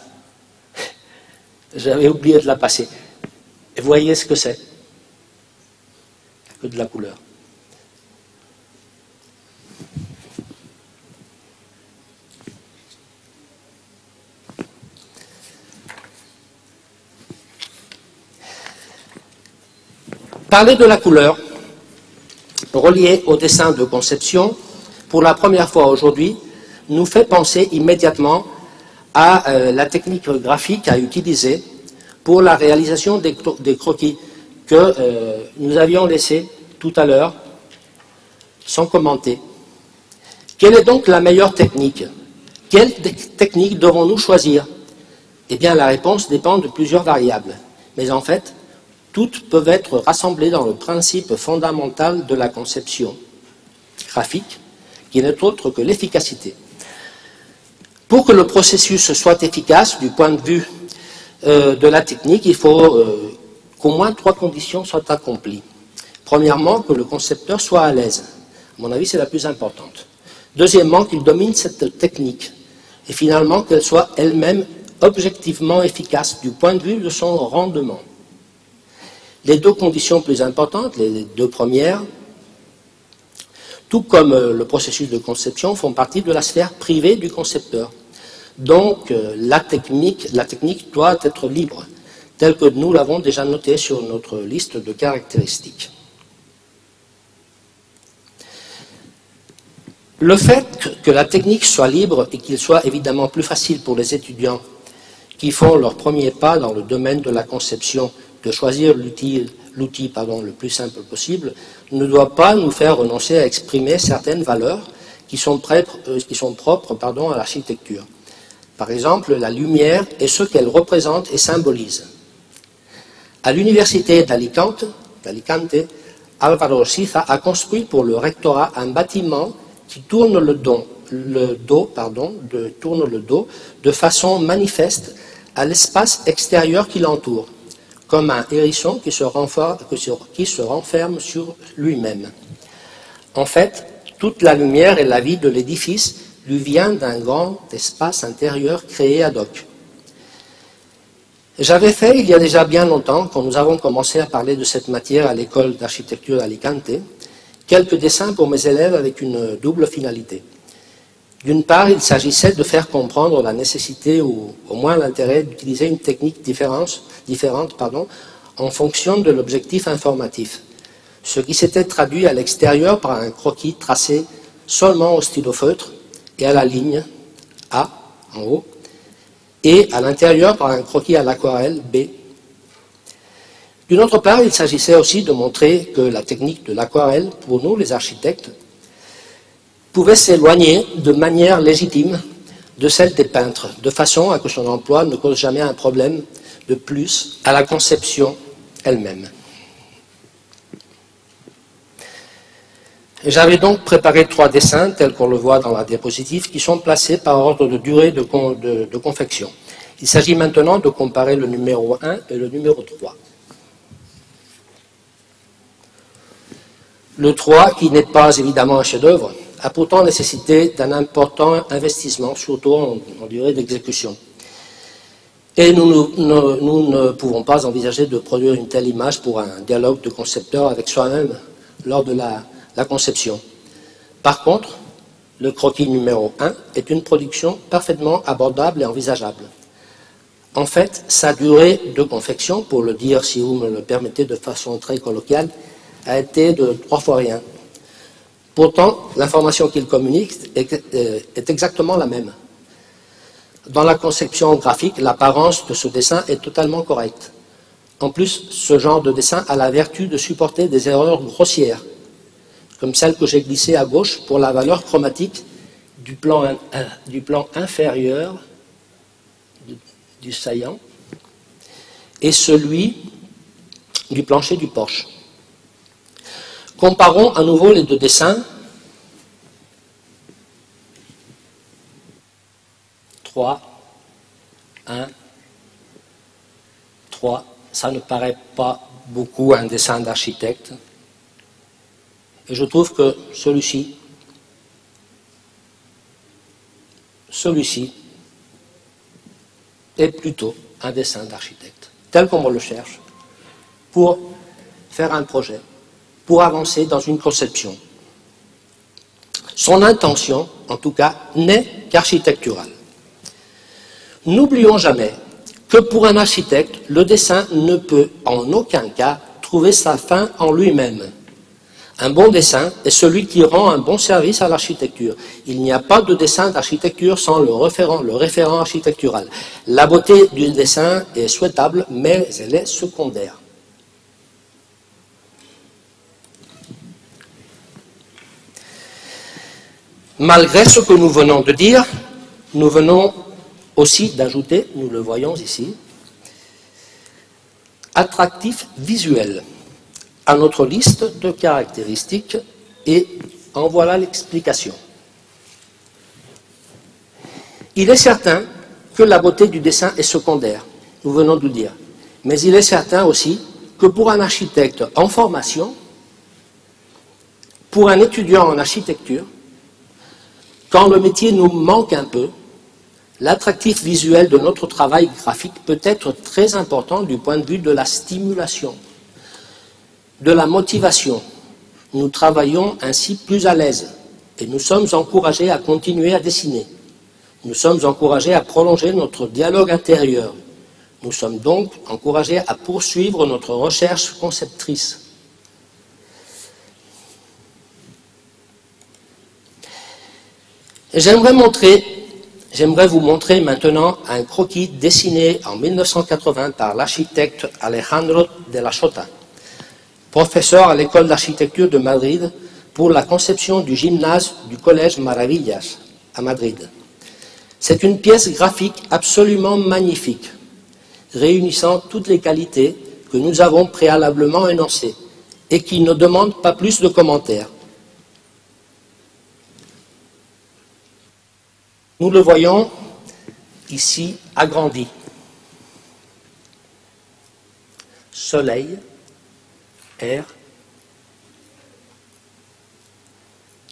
J'avais oublié de la passer. Et voyez ce que c'est. Que de la couleur. Parler de la couleur, reliée au dessin de conception, pour la première fois aujourd'hui, nous fait penser immédiatement à la technique graphique à utiliser pour la réalisation des croquis que nous avions laissés tout à l'heure sans commenter. Quelle est donc la meilleure technique? Quelle technique devons-nous choisir? Eh bien, la réponse dépend de plusieurs variables. Mais en fait, toutes peuvent être rassemblées dans le principe fondamental de la conception graphique, qui n'est autre que l'efficacité. Pour que le processus soit efficace du point de vue de la technique, il faut qu'au moins 3 conditions soient accomplies. Premièrement, que le concepteur soit à l'aise. À mon avis, c'est la plus importante. Deuxièmement, qu'il domine cette technique. Et finalement, qu'elle soit elle-même objectivement efficace du point de vue de son rendement. Les 2 conditions plus importantes, les 2 premières, tout comme le processus de conception, font partie de la sphère privée du concepteur. Donc, la technique doit être libre, telle que nous l'avons déjà noté sur notre liste de caractéristiques. Le fait que la technique soit libre et qu'il soit évidemment plus facile pour les étudiants qui font leur premier pas dans le domaine de la conception de choisir l'outil le plus simple possible, ne doit pas nous faire renoncer à exprimer certaines valeurs qui sont propres à l'architecture. Par exemple, la lumière et ce qu'elle représente et symbolise. À l'université d'Alicante, Álvaro Siza a construit pour le rectorat un bâtiment qui tourne le dos de façon manifeste à l'espace extérieur qui l'entoure, comme un hérisson qui se renferme sur lui-même. En fait, toute la lumière et la vie de l'édifice lui vient d'un grand espace intérieur créé ad hoc. J'avais fait, il y a déjà bien longtemps, quand nous avons commencé à parler de cette matière à l'école d'architecture d'Alicante, quelques dessins pour mes élèves avec une double finalité. D'une part, il s'agissait de faire comprendre la nécessité ou au moins l'intérêt d'utiliser une technique différente en fonction de l'objectif informatif, ce qui s'était traduit à l'extérieur par un croquis tracé seulement au stylo feutre et à la ligne A en haut, et à l'intérieur par un croquis à l'aquarelle B. D'une autre part, il s'agissait aussi de montrer que la technique de l'aquarelle, pour nous les architectes, pouvait s'éloigner de manière légitime de celle des peintres, de façon à que son emploi ne cause jamais un problème de plus à la conception elle-même. J'avais donc préparé 3 dessins, tels qu'on le voit dans la diapositive, qui sont placés par ordre de durée de confection. Il s'agit maintenant de comparer le numéro 1 et le numéro 3. Le 3, qui n'est pas évidemment un chef-d'œuvre, a pourtant nécessité d'un important investissement, surtout en durée d'exécution. Et nous ne pouvons pas envisager de produire une telle image pour un dialogue de concepteur avec soi-même lors de la conception. Par contre, le croquis numéro 1 est une production parfaitement abordable et envisageable. En fait, sa durée de confection, pour le dire si vous me le permettez de façon très colloquiale, a été de 3 fois rien. Pourtant, l'information qu'il communique est exactement la même. Dans la conception graphique, l'apparence de ce dessin est totalement correcte. En plus, ce genre de dessin a la vertu de supporter des erreurs grossières, comme celle que j'ai glissée à gauche pour la valeur chromatique du plan inférieur du saillant et celui du plancher du porche. Comparons à nouveau les 2 dessins. 3, 1, 3. Ça ne paraît pas beaucoup un dessin d'architecte. Et je trouve que celui-ci est plutôt un dessin d'architecte, tel qu'on le cherche, pour faire un projet, pour avancer dans une conception. Son intention, en tout cas, n'est qu'architecturale. N'oublions jamais que pour un architecte, le dessin ne peut en aucun cas trouver sa fin en lui-même. Un bon dessin est celui qui rend un bon service à l'architecture. Il n'y a pas de dessin d'architecture sans le référent architectural. La beauté du dessin est souhaitable, mais elle est secondaire. Malgré ce que nous venons de dire, nous venons aussi d'ajouter, nous le voyons ici, attractif visuel à notre liste de caractéristiques, et en voilà l'explication. Il est certain que la beauté du dessin est secondaire, nous venons de le dire. Mais il est certain aussi que pour un architecte en formation, pour un étudiant en architecture, quand le métier nous manque un peu, l'attractif visuel de notre travail graphique peut être très important du point de vue de la stimulation, de la motivation. Nous travaillons ainsi plus à l'aise et nous sommes encouragés à continuer à dessiner. Nous sommes encouragés à prolonger notre dialogue intérieur. Nous sommes donc encouragés à poursuivre notre recherche conceptrice. J'aimerais vous montrer maintenant un croquis dessiné en 1980 par l'architecte Alejandro de la Sota, professeur à l'école d'architecture de Madrid pour la conception du gymnase du collège Maravillas à Madrid. C'est une pièce graphique absolument magnifique, réunissant toutes les qualités que nous avons préalablement énoncées et qui ne demande pas plus de commentaires. Nous le voyons ici agrandi. Soleil, air,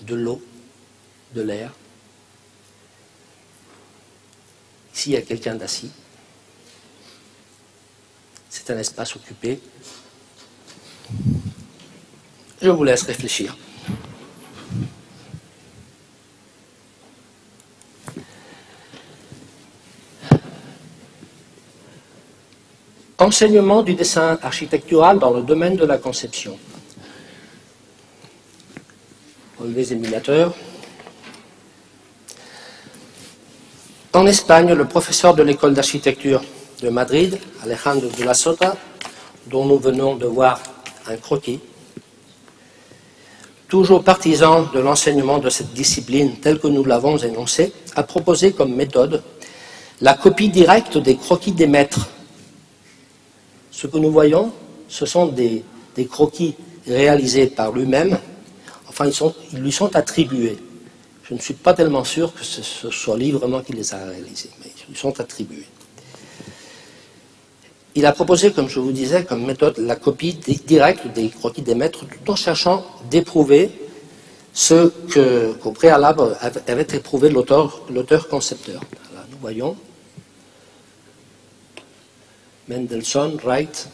de l'eau, de l'air. Ici, il y a quelqu'un d'assis. C'est un espace occupé. Je vous laisse réfléchir. Enseignement du dessin architectural dans le domaine de la conception. Relevez les émulateurs. En Espagne, le professeur de l'école d'architecture de Madrid, Alejandro de la Sota, dont nous venons de voir un croquis, toujours partisan de l'enseignement de cette discipline telle que nous l'avons énoncée, a proposé comme méthode la copie directe des croquis des maîtres. Ce que nous voyons, ce sont des croquis réalisés par lui-même, enfin ils lui sont attribués. Je ne suis pas tellement sûr que ce soit lui vraiment qui les a réalisés, mais ils lui sont attribués. Il a proposé, comme je vous disais, comme méthode la copie directe des croquis des maîtres, tout en cherchant d'éprouver ce qu'au préalable avait éprouvé l'auteur-concepteur. Nous voyons Mendelssohn, Wright.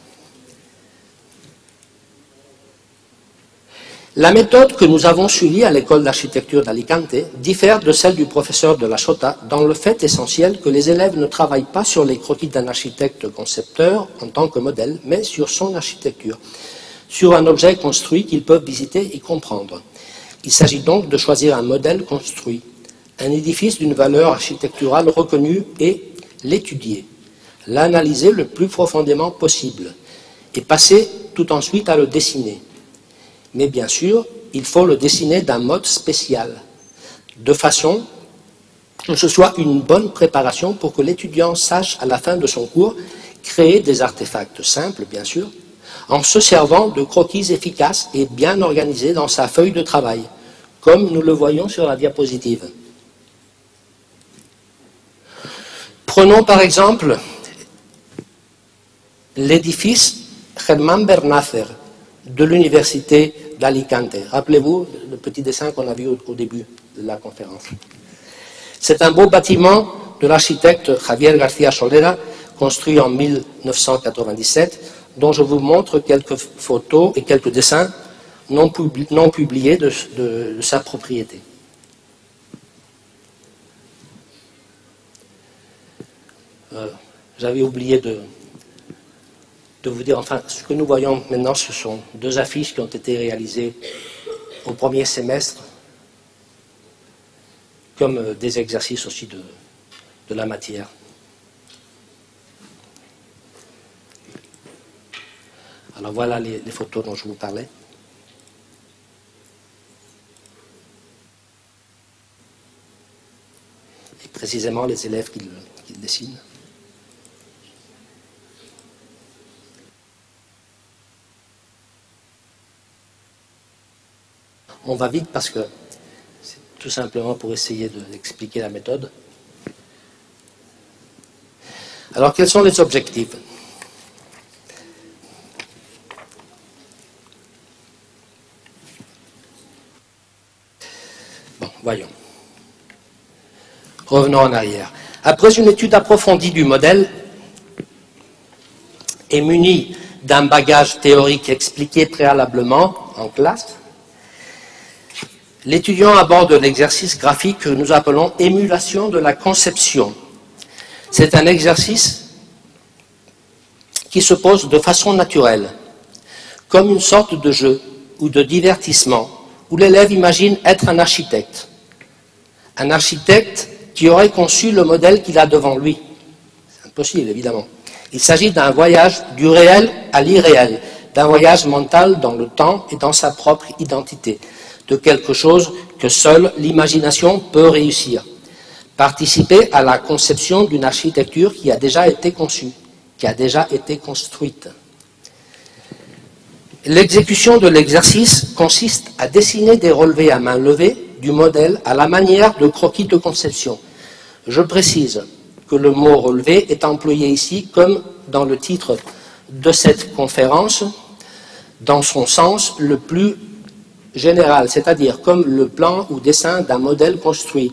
La méthode que nous avons suivie à l'école d'architecture d'Alicante diffère de celle du professeur de la Sota dans le fait essentiel que les élèves ne travaillent pas sur les croquis d'un architecte concepteur en tant que modèle, mais sur son architecture, sur un objet construit qu'ils peuvent visiter et comprendre. Il s'agit donc de choisir un modèle construit, un édifice d'une valeur architecturale reconnue et l'étudier, l'analyser le plus profondément possible et passer tout ensuite à le dessiner. Mais bien sûr, il faut le dessiner d'un mode spécial, de façon que ce soit une bonne préparation pour que l'étudiant sache à la fin de son cours créer des artefacts simples, bien sûr, en se servant de croquis efficaces et bien organisés dans sa feuille de travail, comme nous le voyons sur la diapositive. Prenons par exemple l'édifice Germán Bernácer de l'université d'Alicante. Rappelez-vous le petit dessin qu'on a vu au début de la conférence. C'est un beau bâtiment de l'architecte Javier García Solera, construit en 1997, dont je vous montre quelques photos et quelques dessins non publiés de sa propriété. J'avais oublié de vous dire, enfin, ce que nous voyons maintenant, ce sont deux affiches qui ont été réalisées au premier semestre, comme des exercices aussi de la matière. Alors voilà les photos dont je vous parlais. Et précisément les élèves qui dessinent. On va vite parce que c'est tout simplement pour essayer d'expliquer la méthode. Alors, quels sont les objectifs? Bon, voyons. Revenons en arrière. Après une étude approfondie du modèle et muni d'un bagage théorique expliqué préalablement en classe, l'étudiant aborde l'exercice graphique que nous appelons émulation de la conception. C'est un exercice qui se pose de façon naturelle, comme une sorte de jeu ou de divertissement, où l'élève imagine être un architecte. Un architecte qui aurait conçu le modèle qu'il a devant lui. C'est impossible, évidemment. Il s'agit d'un voyage du réel à l'irréel, d'un voyage mental dans le temps et dans sa propre identité, de quelque chose que seule l'imagination peut réussir. Participer à la conception d'une architecture qui a déjà été conçue, qui a déjà été construite. L'exécution de l'exercice consiste à dessiner des relevés à main levée du modèle à la manière de croquis de conception. Je précise que le mot relevé est employé ici comme dans le titre de cette conférence, dans son sens le plus général, c'est-à-dire comme le plan ou dessin d'un modèle construit,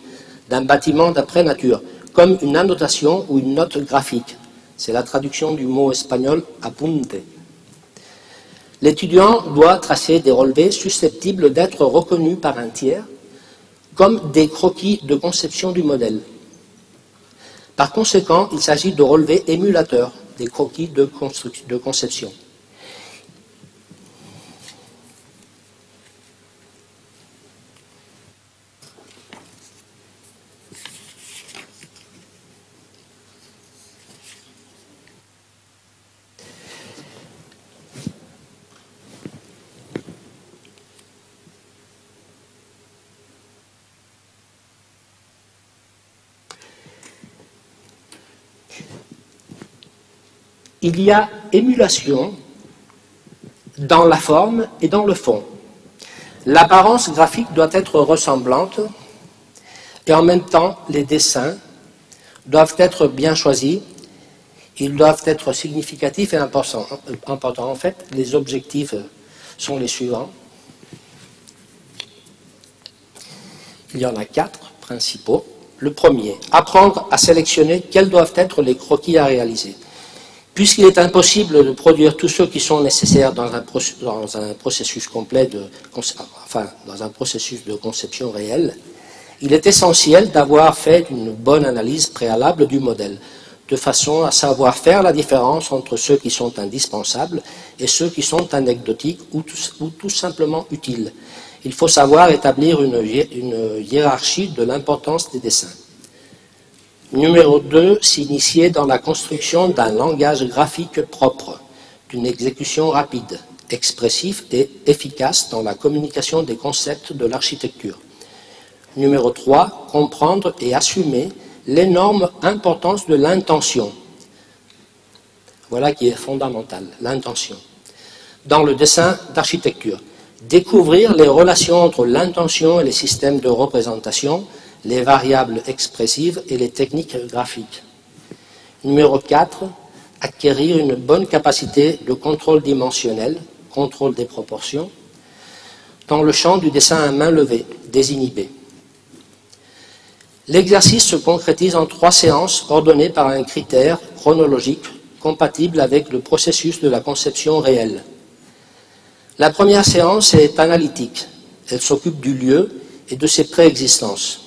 d'un bâtiment d'après nature, comme une annotation ou une note graphique. C'est la traduction du mot espagnol apunte. L'étudiant doit tracer des relevés susceptibles d'être reconnus par un tiers comme des croquis de conception du modèle. Par conséquent, il s'agit de relevés émulateurs, des croquis de conception. Il y a émulation dans la forme et dans le fond. L'apparence graphique doit être ressemblante et en même temps les dessins doivent être bien choisis, ils doivent être significatifs et importants. En fait, les objectifs sont les suivants. Il y en a 4 principaux. Le premier, apprendre à sélectionner quels doivent être les croquis à réaliser. Puisqu'il est impossible de produire tous ceux qui sont nécessaires dans un processus complet, dans un processus de conception réelle, il est essentiel d'avoir fait une bonne analyse préalable du modèle, de façon à savoir faire la différence entre ceux qui sont indispensables et ceux qui sont anecdotiques ou tout simplement utiles. Il faut savoir établir une hiérarchie de l'importance des dessins. Numéro 2, s'initier dans la construction d'un langage graphique propre, d'une exécution rapide, expressif et efficace dans la communication des concepts de l'architecture. Numéro 3, comprendre et assumer l'énorme importance de l'intention. Voilà qui est fondamental, l'intention. Dans le dessin d'architecture, découvrir les relations entre l'intention et les systèmes de représentation, les variables expressives et les techniques graphiques. Numéro 4, acquérir une bonne capacité de contrôle dimensionnel, contrôle des proportions, dans le champ du dessin à main levée, désinhibé. L'exercice se concrétise en 3 séances ordonnées par un critère chronologique compatible avec le processus de la conception réelle. La première séance est analytique. Elle s'occupe du lieu et de ses préexistences.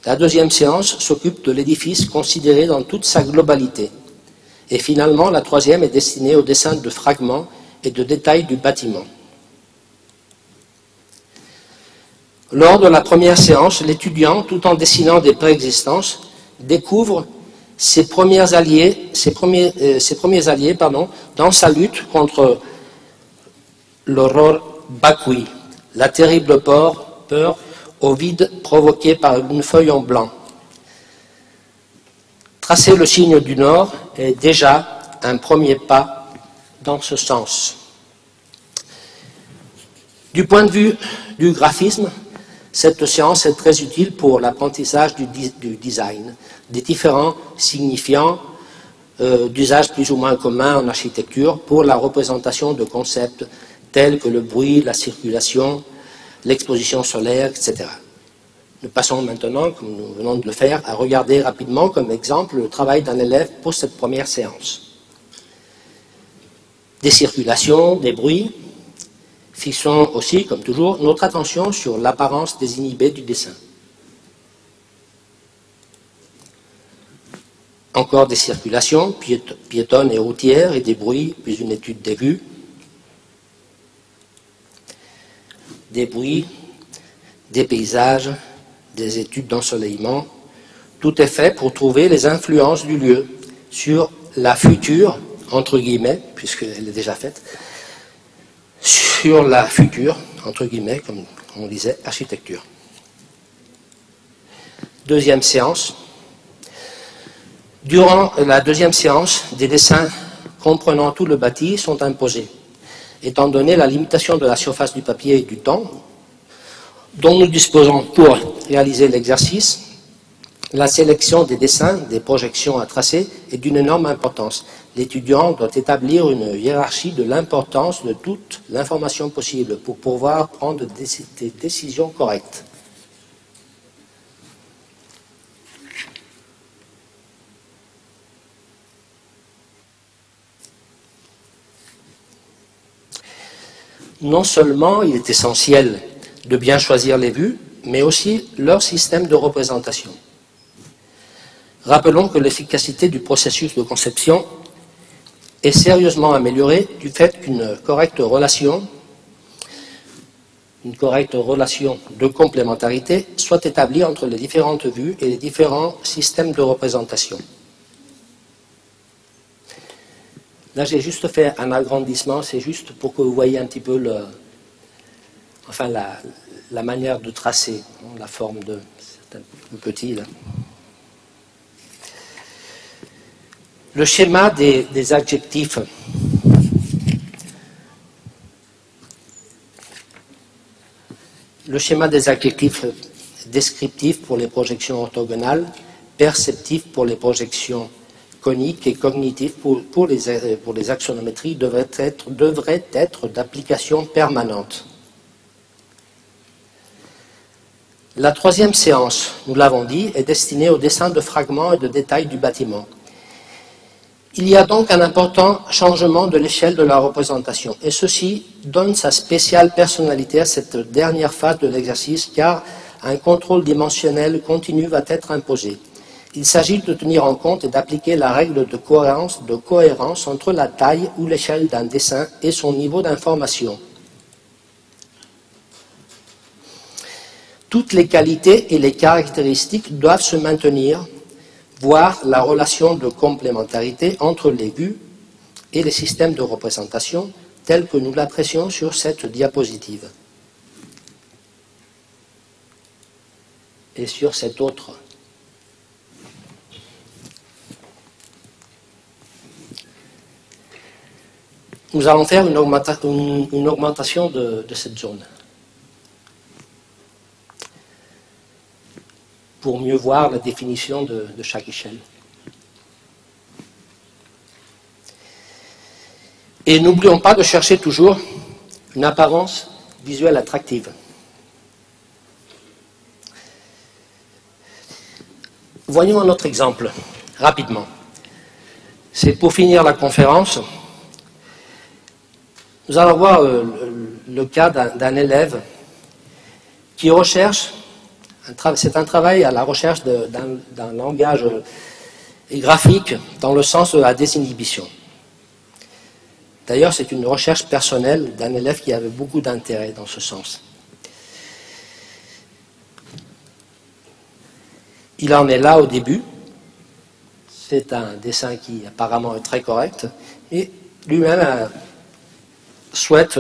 La deuxième séance s'occupe de l'édifice considéré dans toute sa globalité. Et finalement, la troisième est destinée au dessin de fragments et de détails du bâtiment. Lors de la première séance, l'étudiant, tout en dessinant des préexistences, découvre ses premiers alliés dans sa lutte contre l'horreur Bakui, la terrible peur au vide provoqué par une feuille en blanc. Tracer le signe du Nord est déjà un premier pas dans ce sens. Du point de vue du graphisme, cette séance est très utile pour l'apprentissage du design, des différents signifiants d'usage plus ou moins commun en architecture pour la représentation de concepts tels que le bruit, la circulation, l'exposition solaire, etc. Nous passons maintenant, comme nous venons de le faire, à regarder rapidement comme exemple le travail d'un élève pour cette première séance. Des circulations, des bruits. Fixons aussi, comme toujours, notre attention sur l'apparence désinhibée du dessin. Encore des circulations, piétonnes et routières, et des bruits, puis une étude des vues. Des bruits, des paysages, des études d'ensoleillement. Tout est fait pour trouver les influences du lieu sur la future, entre guillemets, puisqu'elle est déjà faite, sur la future, entre guillemets, comme on disait, architecture. Deuxième séance. Durant la deuxième séance, des dessins comprenant tout le bâti sont imposés. Étant donné la limitation de la surface du papier et du temps dont nous disposons pour réaliser l'exercice, la sélection des dessins, des projections à tracer est d'une énorme importance. L'étudiant doit établir une hiérarchie de l'importance de toute l'information possible pour pouvoir prendre des décisions correctes. Non seulement il est essentiel de bien choisir les vues, mais aussi leur système de représentation. Rappelons que l'efficacité du processus de conception est sérieusement améliorée du fait qu'une correcte relation de complémentarité soit établie entre les différentes vues et les différents systèmes de représentation. Là, j'ai juste fait un agrandissement, c'est juste pour que vous voyez un petit peu la manière de tracer, la forme de... C'est un peu petit, là. Le schéma des adjectifs. Le schéma des adjectifs descriptifs pour les projections orthogonales, perceptifs pour les projections coniques et cognitifs pour les axonométries devrait être d'application permanente. La troisième séance, nous l'avons dit, est destinée au dessin de fragments et de détails du bâtiment. Il y a donc un important changement de l'échelle de la représentation, et ceci donne sa spéciale personnalité à cette dernière phase de l'exercice, car un contrôle dimensionnel continu va être imposé. Il s'agit de tenir en compte et d'appliquer la règle de cohérence entre la taille ou l'échelle d'un dessin et son niveau d'information. Toutes les qualités et les caractéristiques doivent se maintenir, voire la relation de complémentarité entre les vues et les systèmes de représentation tels que nous l'apprécions sur cette diapositive. Et sur cette autre. Nous allons faire une augmentation de cette zone pour mieux voir la définition de chaque échelle. Et n'oublions pas de chercher toujours une apparence visuelle attractive. Voyons un autre exemple, rapidement. C'est pour finir la conférence. Nous allons voir le cas d'un élève qui recherche, c'est un travail à la recherche d'un langage graphique dans le sens de la désinhibition. D'ailleurs, c'est une recherche personnelle d'un élève qui avait beaucoup d'intérêt dans ce sens. Il en est là au début. C'est un dessin qui apparemment est très correct et lui-même souhaite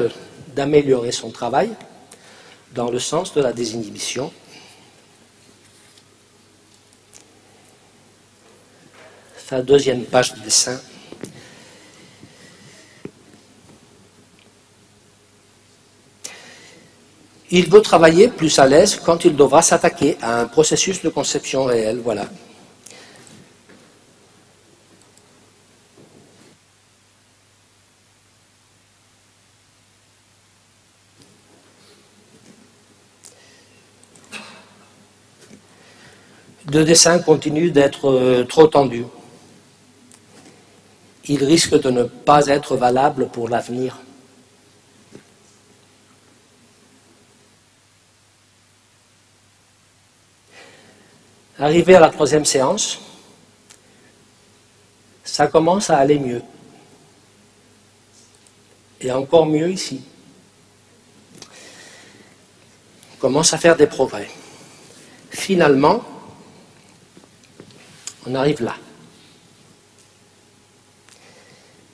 d'améliorer son travail dans le sens de la désinhibition. Sa deuxième page de dessin. Il veut travailler plus à l'aise quand il devra s'attaquer à un processus de conception réel. Voilà. de dessin continue d'être trop tendu. Il risque de ne pas être valable pour l'avenir. Arrivé à la 3e séance, ça commence à aller mieux. Et encore mieux ici. On commence à faire des progrès. Finalement, on arrive là.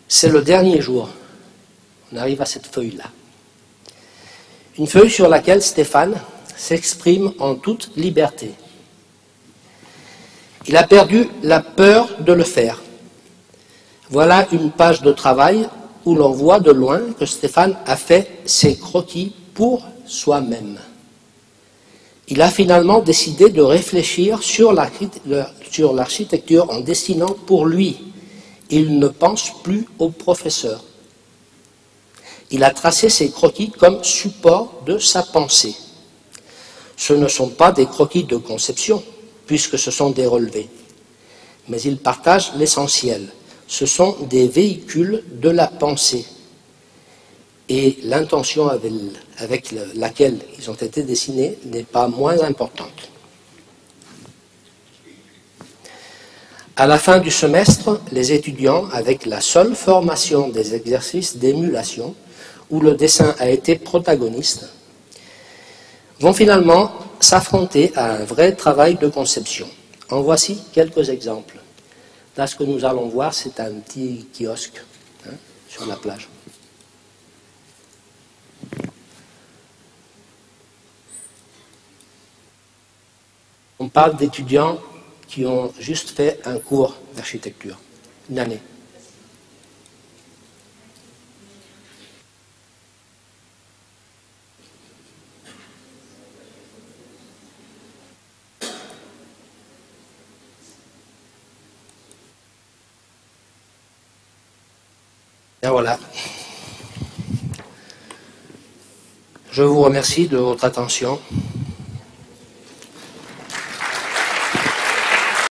C'est le dernier jour. On arrive à cette feuille-là. Une feuille sur laquelle Stéphane s'exprime en toute liberté. Il a perdu la peur de le faire. Voilà une page de travail où l'on voit de loin que Stéphane a fait ses croquis pour soi-même. Il a finalement décidé de réfléchir sur l'architecture en dessinant pour lui. Il ne pense plus au professeur. Il a tracé ses croquis comme support de sa pensée. Ce ne sont pas des croquis de conception, puisque ce sont des relevés. Mais il partage l'essentiel. Ce sont des véhicules de la pensée. Et l'intention avec laquelle ils ont été dessinés n'est pas moins importante. À la fin du semestre, les étudiants, avec la seule formation des exercices d'émulation, où le dessin a été protagoniste, vont finalement s'affronter à un vrai travail de conception. En voici quelques exemples. Là, ce que nous allons voir, c'est un petit kiosque sur la plage. On parle d'étudiants qui ont juste fait un cours d'architecture, une année. Et voilà. Je vous remercie de votre attention.